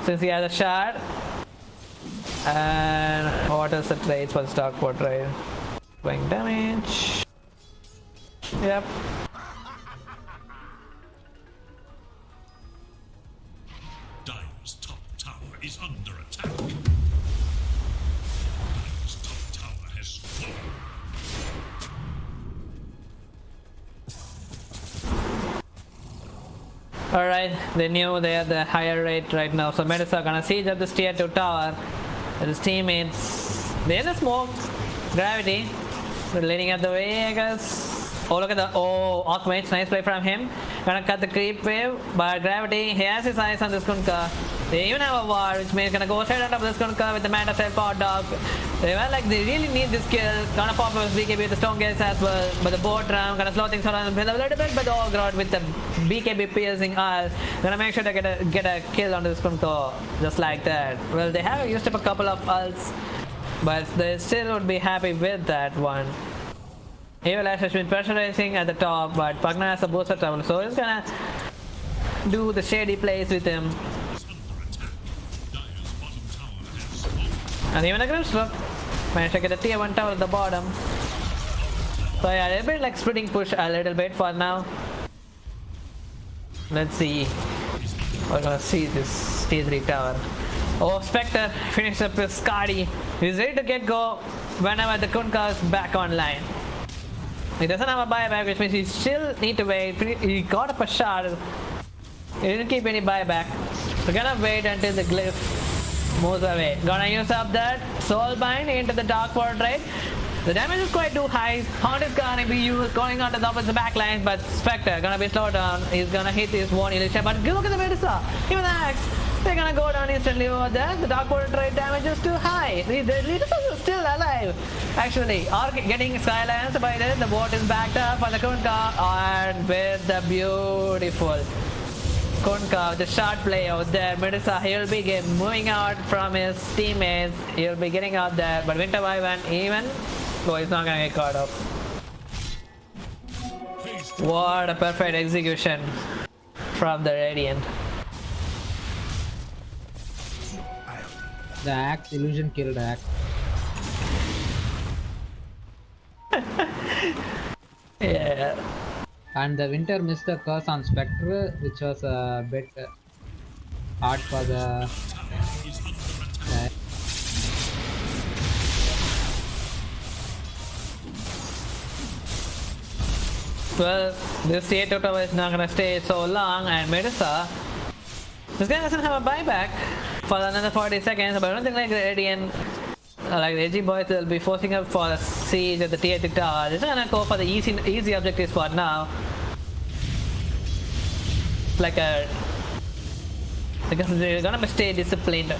Since he has a shard. And what is the traits for this dog portrait? Going damage. Yep. Dire's top tower is under attack. Dire's top tower has fallen. Alright, they knew they had the higher rate right now, so Medusa gonna siege up this tier 2 tower with his teammates. They had the smoke, gravity, they're leading up the way, I guess. Oh, look at the Archmage, nice play from him. Gonna cut the creep wave, but gravity, he has his eyes on this Kunkka. They even have a ward, which means gonna go straight on top of this Kunkka with the Manta Cell Power Dog. They were like, they really need this kill. Gonna pop up his BKB with the Stone Gates as well, but the board ram gonna slow things around a little bit, but the Ogrod with the BKB piercing all gonna make sure to get a kill on this Kunkka, just like that. Well, they have used up a couple of ults, but they still would be happy with that one. Evil Ash has been pressurizing at the top, but Pugna has a booster trouble, so he's gonna do the shady plays with him. And even a Grimstroke managed to get a tier 1 tower at the bottom. So yeah, they've been like splitting push a little bit for now. Let's see. We're gonna see this tier 3 tower. Oh, Spectre finished up with Skadi. He's ready to get go whenever the Kunkka is back online. He doesn't have a buyback, which means he still need to wait. He got up a shard. He didn't keep any buyback. We're gonna wait until the glyph moves away. Gonna use up that Soulbind into the Dark Portrait. The damage is quite too high. Hound is gonna be used going on to the opposite backline, but Spectre gonna be slowed down. He's gonna hit his one Elisha, but look at the Medusa. Even the axe. They're gonna go down instantly over there. The Dark Portrait damage is too high. The Medusa is still alive. Actually, are getting silenced by this. The boat is backed up for the Kunkka, and with the beautiful Kunkka, the short play out there. Medusa, he'll be moving out from his teammates. He'll be getting out there, but Winter Wyvern even. So he's not gonna get caught up. What a perfect execution from the Radiant. The axe illusion killed axe. Yeah. And the Winter missed the curse on Spectre, which was a bit hard for the Well, this tier 2 tower is not gonna stay so long, and Medusa, this guy doesn't have a buyback for another 40 seconds, but I don't think like the Radiant, like the Edgy boys will be forcing up for a siege at the tier 2 tower. They're gonna go for the easy objectives for now. Like a, because they're gonna stay disciplined.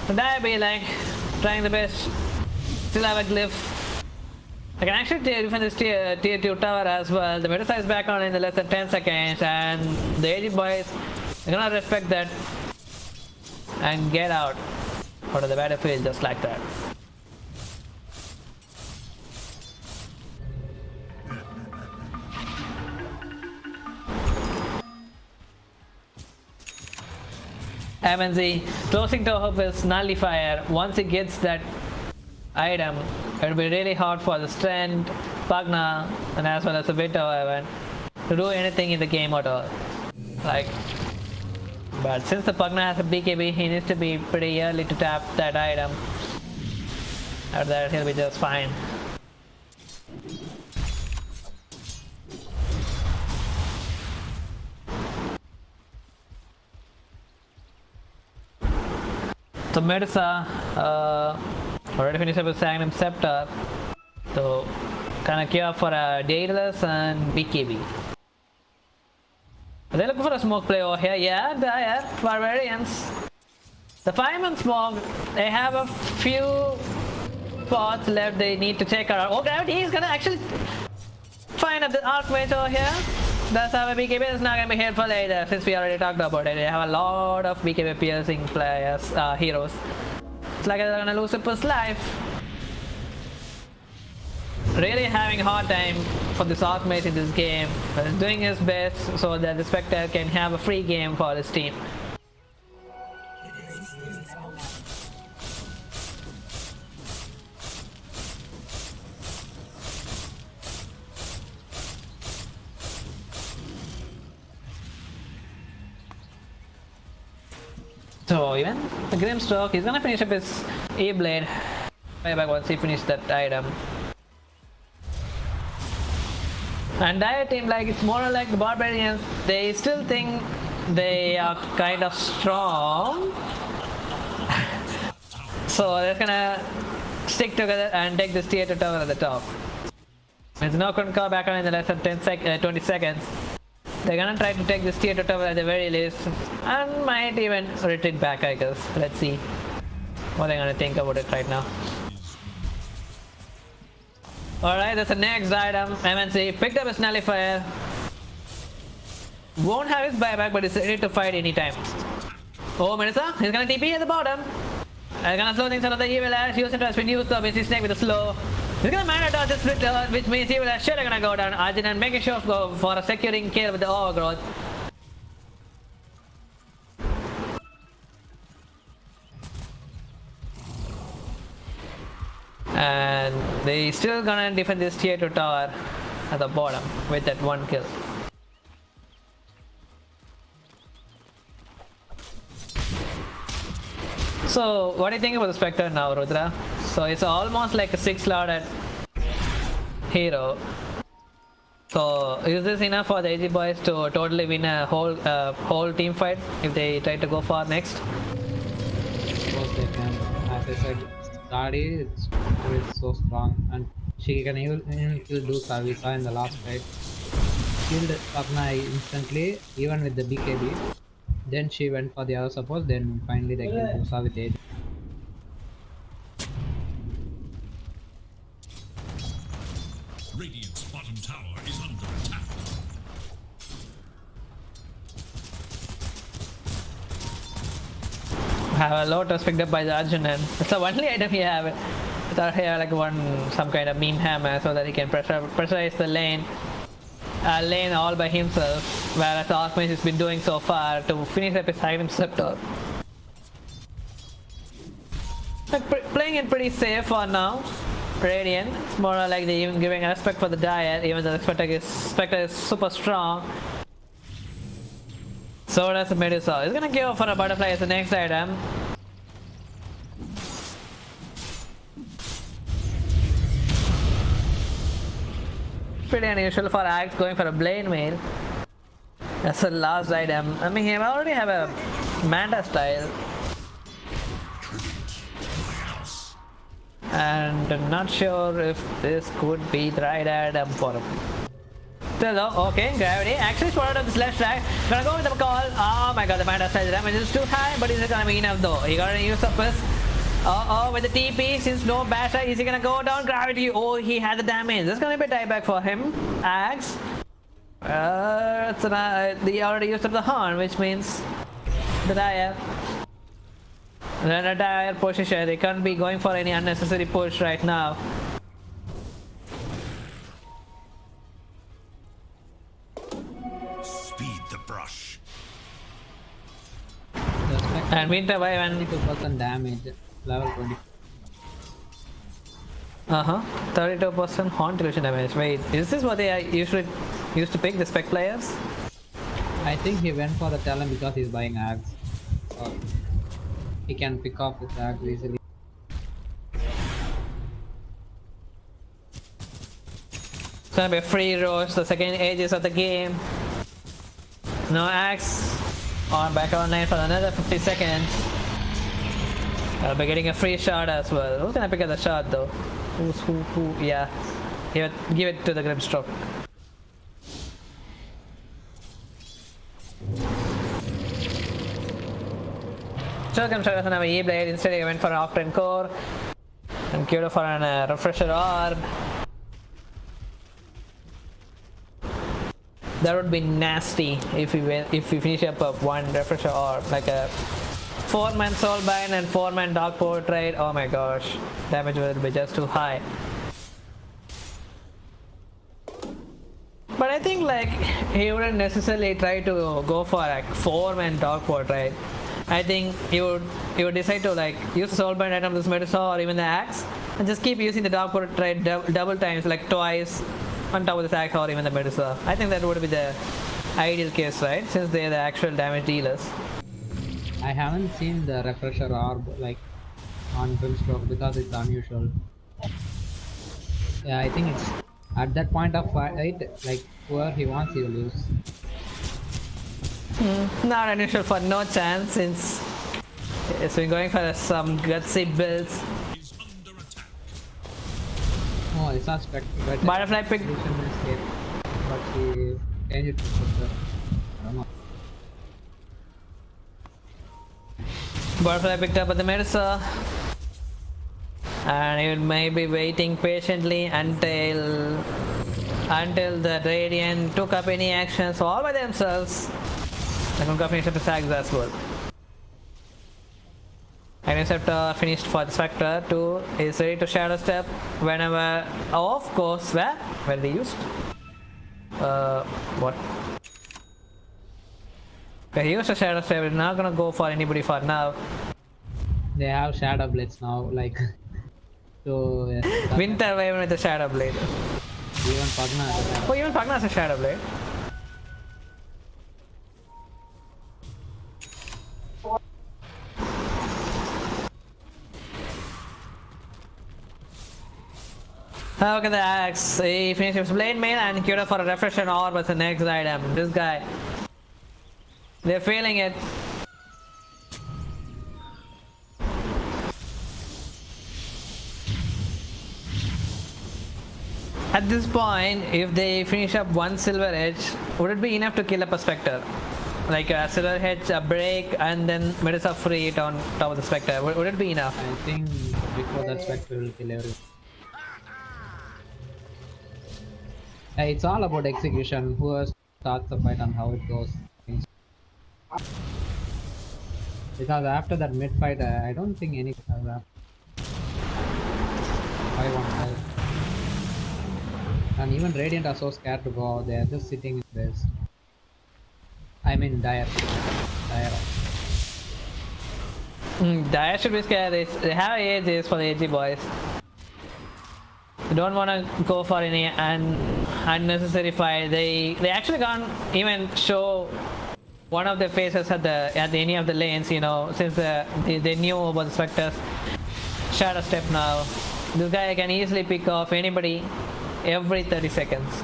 So that be like trying the best. Still have a glyph. I can actually defend this tier 2 tower as well. The Medusa is back on in less than 10 seconds, and the Edgy boys are gonna respect that and get out of the battlefield just like that. MNZ closing to hope is nullifier. Once he gets that item, it'll be really hard for the Strength, Pugna, and as well as the Winter Wyvern to do anything in the game at all. Like, but since the Pugna has a BKB, he needs to be pretty early to tap that item. After that, he'll be just fine. So Medusa already finished up with Aghanim Scepter, so kind of queue up for a Daedalus and BKB. Are they looking for a smoke play over here? Yeah, they are. Barbarians. The fireman smoke, they have a few spots left they need to take out. Oh, Gravity is gonna actually find the Archmage over here. That's how a BKB is not gonna be helpful either, since we already talked about it. They have a lot of BKB piercing players, heroes. It's like they're gonna lose Super's life. Really having a hard time for this Archmage in this game. But he's doing his best so that the Spectre can have a free game for his team. So even the Grimstroke, he's gonna finish up his E-Blade way back once he finished that item. And Dire team, like, it's more like the Barbarians, they still think they are kind of strong. So they're gonna stick together and take this theater tower at the top. It's not gonna come back on in the less than 20 seconds. They're gonna try to take this theater tower at the very least and might even retreat back, I guess. Let's see what they're gonna think about it right now. Alright, that's the next item. MNC picked up his nullifier. Won't have his buyback, but he's ready to fight anytime. Oh, Medusa, he's gonna TP at the bottom. He's gonna slow things out of the Evil Ash. Use it as been used to Busy Snake with a slow. He's gonna mana dodge the split, which means Evil Ash are gonna go down. Arjun and making sure go for a securing kill with the overgrowth. And they still gonna defend this tier 2 tower at the bottom with that one kill. So what do you think about the Spectre now, Rudra? So it's almost like a 6-slotted hero. So is this enough for the Edgy boys to totally win a whole team fight if they try to go far next? Of course they can. As I said, Stardy is so strong and she can even kill Dusa. We saw in the last fight. Killed Sapna instantly, even with the BKB. Then she went for the other support, then finally they killed Dusa with Edgy. Radiant's bottom tower is under attack. I have a Lotus picked up by the Arjun, and it's the only item he have. I thought he had like some kind of beam hammer so that he can pressurize the lane all by himself, whereas the Archmage has been doing so far to finish up his item scepter. Like playing it pretty safe for now. Radiant, it's more like they even giving respect for the Dire, even though the Spectre is super strong. So does the Medusa. He's gonna go for a butterfly as the next item. Pretty unusual for Axe going for a Blade Mail. That's the last item. I mean, he already have a Manta style. And I'm not sure if this could be the right item for him. Okay, Gravity actually spotted up the slash track. Gonna go with the call. Oh my god, the Manta style damage is too high, but is it gonna be enough though? He gotta use up his. With the TP, since no basher, is he gonna go down? Gravity, oh, he had the damage. There's gonna be a dieback for him. Axe. They already used up the horn, which means the Dire. Then a Dire position. They can't be going for any unnecessary push right now. Speed the brush. And Winter Wyvern. 22% damage, level 20. 32% haunt illusion damage. Wait, is this what they are usually used to pick, the spec players? I think he went for the talent because he's buying Axe. So he can pick off his Axe easily. It's gonna be a free roast, the second ages of the game. No Axe. On back online for another 50 seconds. I'll be getting a free shot as well. Who's gonna pick up the shot though? Who? Yeah. Give it to the Grimstroke. Still Grimstroke doesn't have an E-Blade, instead he went for an Octane Core. And Kyoto for an refresher orb. That would be nasty if we finish up one refresher orb, like a 4-man soulbind and 4-man dog portrait. Oh my gosh, damage will be just too high. But I think like he wouldn't necessarily try to go for like 4-man dog portrait. I think he would decide to like use the soulbind item, this Medusa or even the axe, and just keep using the dog portrait double times, like twice on top of the axe or even the Medusa. I think that would be the ideal case, right? Since they are the actual damage dealers. I haven't seen the refresher orb like on Brimstroke because it's unusual. Yeah, I think it's at that point of fight, like whoever he wants, he will use. Not unusual for no chance, since it's been going for some gutsy builds. Is under attack. Oh, it's not spectre. Butterfly pick. But he changed it to spectre. I don't know. Butterfly picked up the Medusa, and he may be waiting patiently until the Radiant took up any actions all by themselves. They can finish up the sags as well. And Interceptor finished for the Spectre. 2 is ready to Shadow Step whenever. Oh, of course, where they used. What? They used a Shadow Step. We're not gonna go for anybody for now. They have Shadow Blades now, like. So. Winter Wave with the Shadow Blade. Even Pagna has a Oh, even Pagna has a Shadow Blade. Look at the axe. He finished his blade mail and queued up for a refresher orb as the next item. This guy. They're feeling it. At this point, if they finish up one silver edge, would it be enough to kill up a Spectre? Like a silver edge, a break, and then Medusa free it on top of the Spectre. Would it be enough? I think before that Spectre will kill everyone. It's all about execution, who starts the fight and how it goes. Because after that mid fight, I don't think any have that. 5-1-5. And even Radiant are so scared to go out, they are just sitting in this. I mean Dire. Dire should be scared. They have AJs for the Edgy boys. They don't want to go for any unnecessary fight. They actually can't even show one of their faces at any of the lanes, you know, since they knew about the Spectre's Shadow Step now. This guy can easily pick off anybody every 30 seconds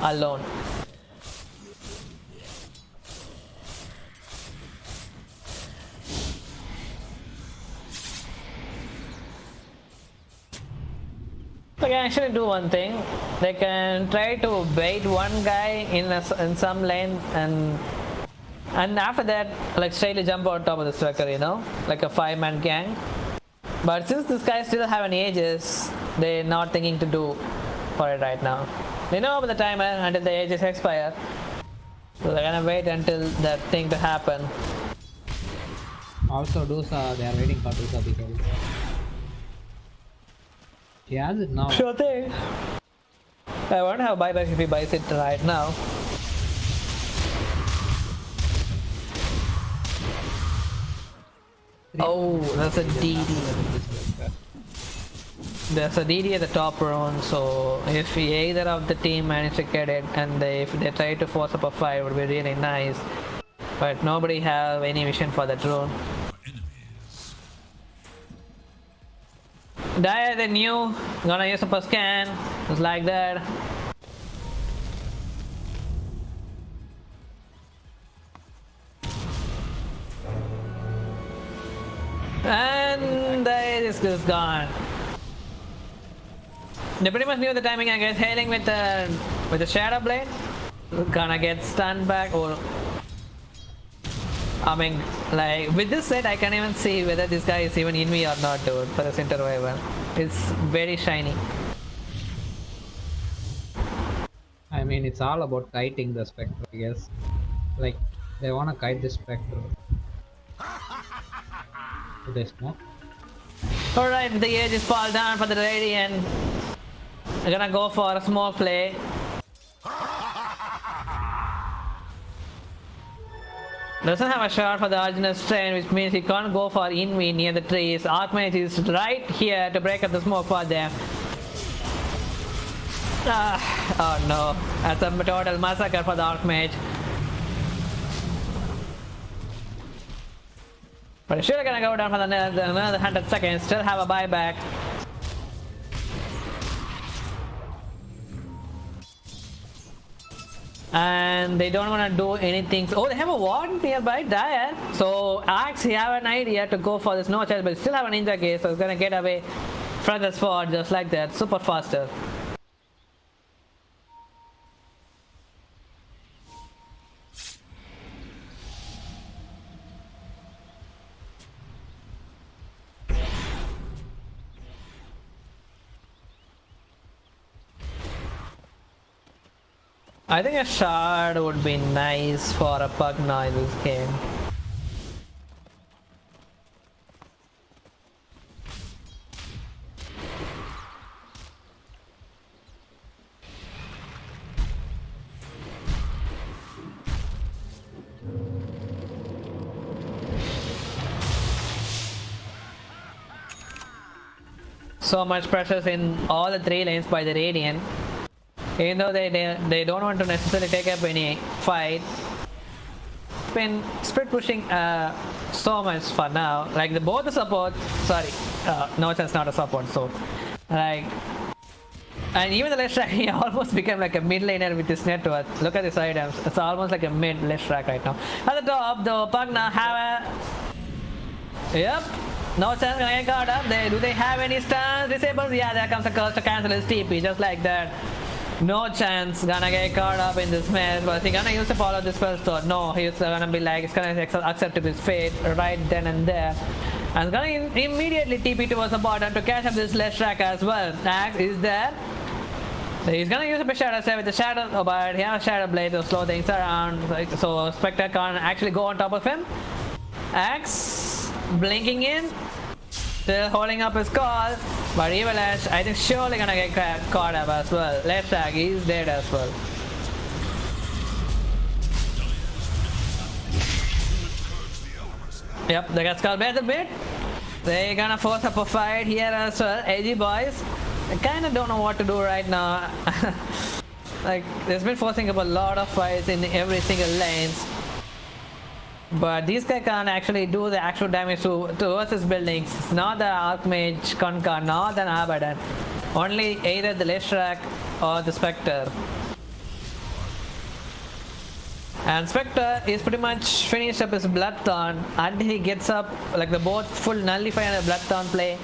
alone. They can actually do one thing. They can try to bait one guy in some lane and after that, like straightly jump on top of the Spectre, you know, like a 5-man gang. But since this guy still have any ages, they're not thinking to do for it right now. They know about the timer until the ages expire, so they're gonna wait until that thing to happen. Also, Dosa, they are waiting for Dosa because he has it now. Sure thing. I wonder how buyback if he buys it right now. Oh, that's a DD. There's a DD at the top round, so if either of the team manage to get it and if they try to force up a fight, it would be really nice. But nobody have any vision for that drone. Dire the new, gonna use up a scan, just like that. And Dire is just gone. They pretty much knew the timing. I guess hailing with the Shadow Blade, gonna get stunned back. Or I mean, like with this set, I can't even see whether this guy is even in me or not, dude. For the center weapon. It's very shiny. I mean, it's all about kiting the Spectre, I guess. Like, they wanna kite the Spectre. So they smoke. Alright, the edge is fall down for the Radiant. They're gonna go for a smoke play. Doesn't have a shot for the Arjuna strain, which means he can't go for Invi near the trees. Archmage is right here to break up the smoke for them. Oh no, that's a total massacre for the Archmage. But it's still gonna go down for another 100 seconds, still have a buyback. And they don't want to do anything. Oh, they have a ward nearby, Dire. So Axe, he have an idea to go for this no chance, but still have a ninja case, so it's gonna get away from the spot just like that, super faster. I think a shard would be nice for a Pugna in this game. So much pressure in all the 3 lanes by the Radiant. Even though they don't want to necessarily take up any fight. Been split pushing so much for now. Like both the supports, sorry, no chance not a support. So like, and even the left track, he almost became like a mid laner with his network. Look at these items. It's almost like a mid left track right now. At the top, the Pugna have a yep. No chance gonna get caught up. Do they have any stuns? Disables? Yeah, there comes a curse to cancel his TP just like that. No chance gonna get caught up in this mess, but he gonna use to follow this first thought. No, he's gonna be like, it's gonna accept his fate right then and there. And gonna immediately TP towards the bottom to catch up this left track as well. Axe is there. He's gonna use a shadow step with the shadow, but he has a shadow blade to slow things around, so Spectre can't actually go on top of him. Axe blinking in, still holding up his call, but Evil Ash, I think surely gonna get caught up as well. Left tag, he's dead as well. Yep, they got skull bait a bit. They're gonna force up a fight here as well. Edgy boys, I kinda don't know what to do right now. Like, there's been forcing up a lot of fights in every single lanes. But these guys can't actually do the actual damage to versus buildings. It's not the Archmage, Conquer, not an Abaddon. Only either the Leshrac or the Spectre. And Spectre is pretty much finished up his Bloodthorn until he gets up, like the both full nullify and a Bloodthorn play.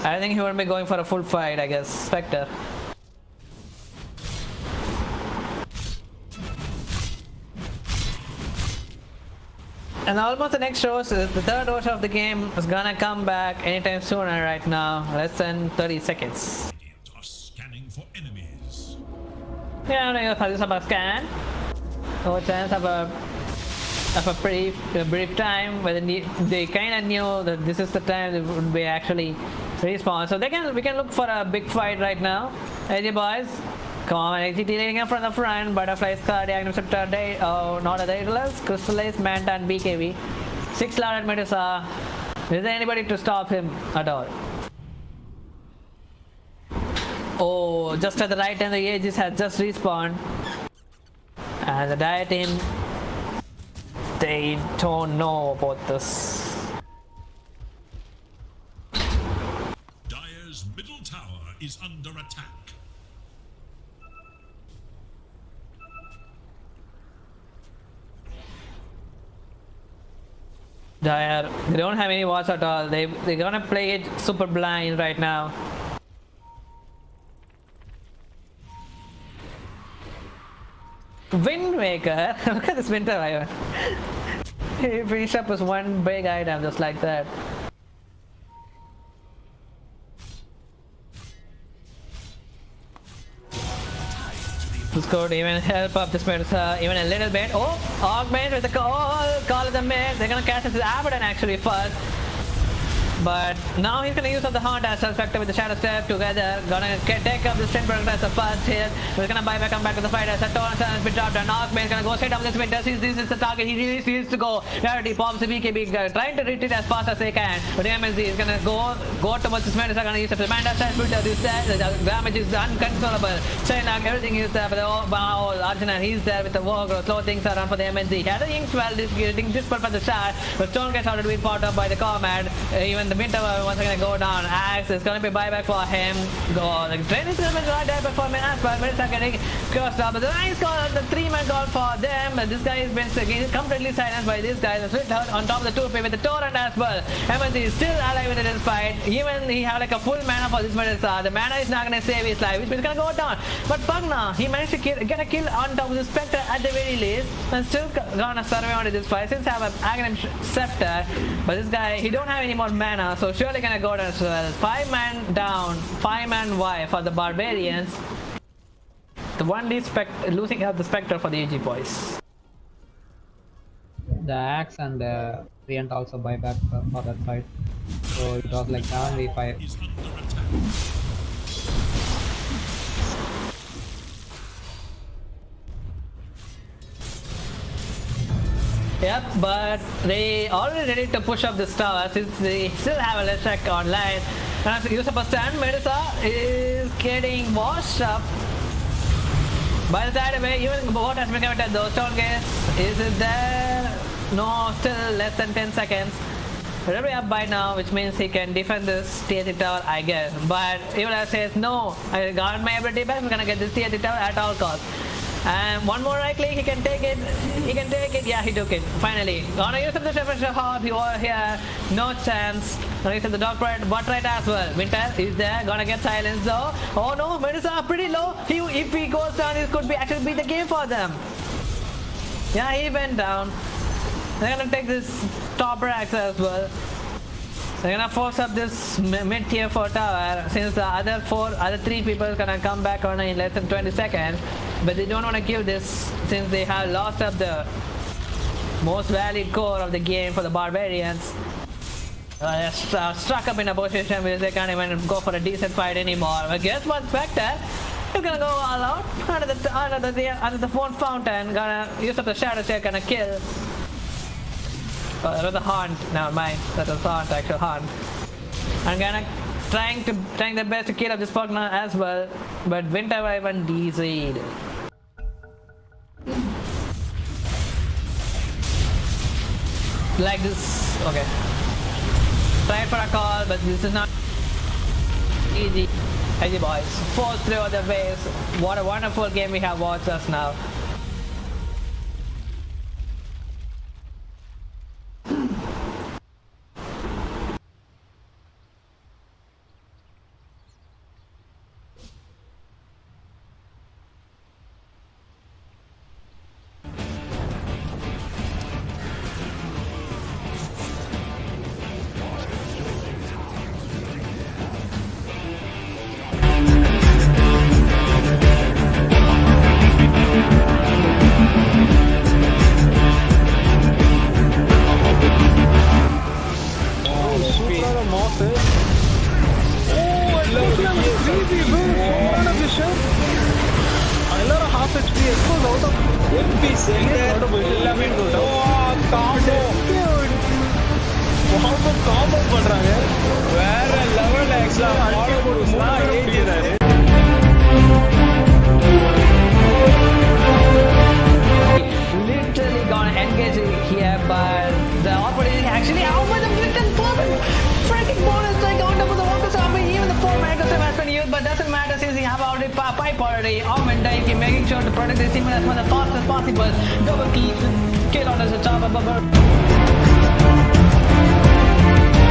I think he won't be going for a full fight, I guess. Spectre. And almost the next roast is the third roast of the game is gonna come back anytime sooner right now. Less than 30 seconds. Are scanning for enemies. Yeah, no, you'll just have a scan. No chance of a brief time where they kinda knew that this is the time they would be actually respawn. So we can look for a big fight right now. Edgy boys. Come on, Edgy leading up from the front. Butterflies, Cardiac, Receptor, oh, not a Daedalus, Crystallized, Manta, and BKB. 6 loud Medusa. Is there anybody to stop him at all? Oh, just at the right time, the Aegis has just respawned. And the Dire team, they don't know about this. Dire's middle tower is under attack. Dire, they don't have any wards at all. They're gonna play it super blind right now. Windmaker, look at this Winter Wyvern. He finished up with one big item just like that. This could even help up this Medusa even a little bit. Oh, Augment with the call of the mid. They're gonna catch this Abaddon actually first. But now he's gonna use up the Haunt as Spectre with the Shadow Step together. Gonna take up the Strength Progress as the first hit. We're gonna buy back, come back to the fight as a Torrent has been dropped. And Augment is gonna go straight up this mid. This is the target. He really needs to go. Gravity pops the BKB, trying to retreat as fast as they can. But the MSZ is gonna go towards this mid. Is gonna use up the Manda Step. The damage is uncontrollable. Chainak, everything is there. But Arjuna, he's there with the Wargrowth. Slow things around for the MSZ. He had a Ink Spell, getting dispelled for the shot. But Stone gets already been popped up by the Command. Even the mid tower once again go down. Axe is gonna be buyback for him. Go the drain is gonna be right there before me as well. Minutes are getting crossed up. But the nice call, the 3-man call for them. But this guy has been completely silenced by this guy. The switch out on top of the 2P with the Torrent as well. MSZ is still alive in this fight. Even he have like a full mana for this Medusa. The mana is not gonna save his life, which is gonna go down. But Pugna, he managed to get a kill on top of the Spectre at the very least. And still gonna survive on this fight since I have an Aghanim Scepter. But this guy, he don't have any more mana. So surely gonna go down as well. 5-man down, 5-man Y for the Barbarians. The 1D losing out the Spectre for the Edgy boys. The Axe and the Treant also buy back for that fight. So it was like 7v5. Is under attack. Yep, but they already ready to push up this tower since they still have a Leshek online. And as use up a stand, Medusa is getting washed up. By the time away, even what has been committed though, Stone Gaze, is it there? No, still less than 10 seconds. We're up by now, which means he can defend this TNT tower, I guess. But Evil says, no, I got my ability back, we're gonna get this TNT tower at all costs. And one more right click, he can take it. He can take it. Yeah, he took it. Finally. Gonna use up the Shepherd's Heart. He was here. No chance. Gonna use up the Dog Pride, Butt right as well. Winter is there. Gonna get silenced though. Oh no, Medusa pretty low. If he goes down, it could be actually be the game for them. Yeah, he went down. They're gonna take this top racks as well. They're gonna force up this mid tier 4 tower since the other 3 people are gonna come back on in less than 20 seconds. But they don't want to kill this since they have lost up the most valid core of the game for the Barbarians. They're stuck up in a position where they can't even go for a decent fight anymore. But guess what, Spectre? He's gonna go all out under the phone fountain. Gonna use up the shadow check, gonna kill. That was a Haunt. Never mind. That was Haunt, actual Haunt. I'm gonna trying their best to kill up this Pugna as well, but Winter Wyvern DC'd. Like this, okay. Try for a call, but this is not easy. Edgy boys, force through other ways. What a wonderful game we have watched us now. Literally gonna engage here, but the opportunity actually out by the freaking freaking bonus like on top of the workers army. Even the 4 Microsoft has been used, but doesn't matter since he have already pipe already. Augment making sure to protect the team as much as fast as possible. Double kill on as a top of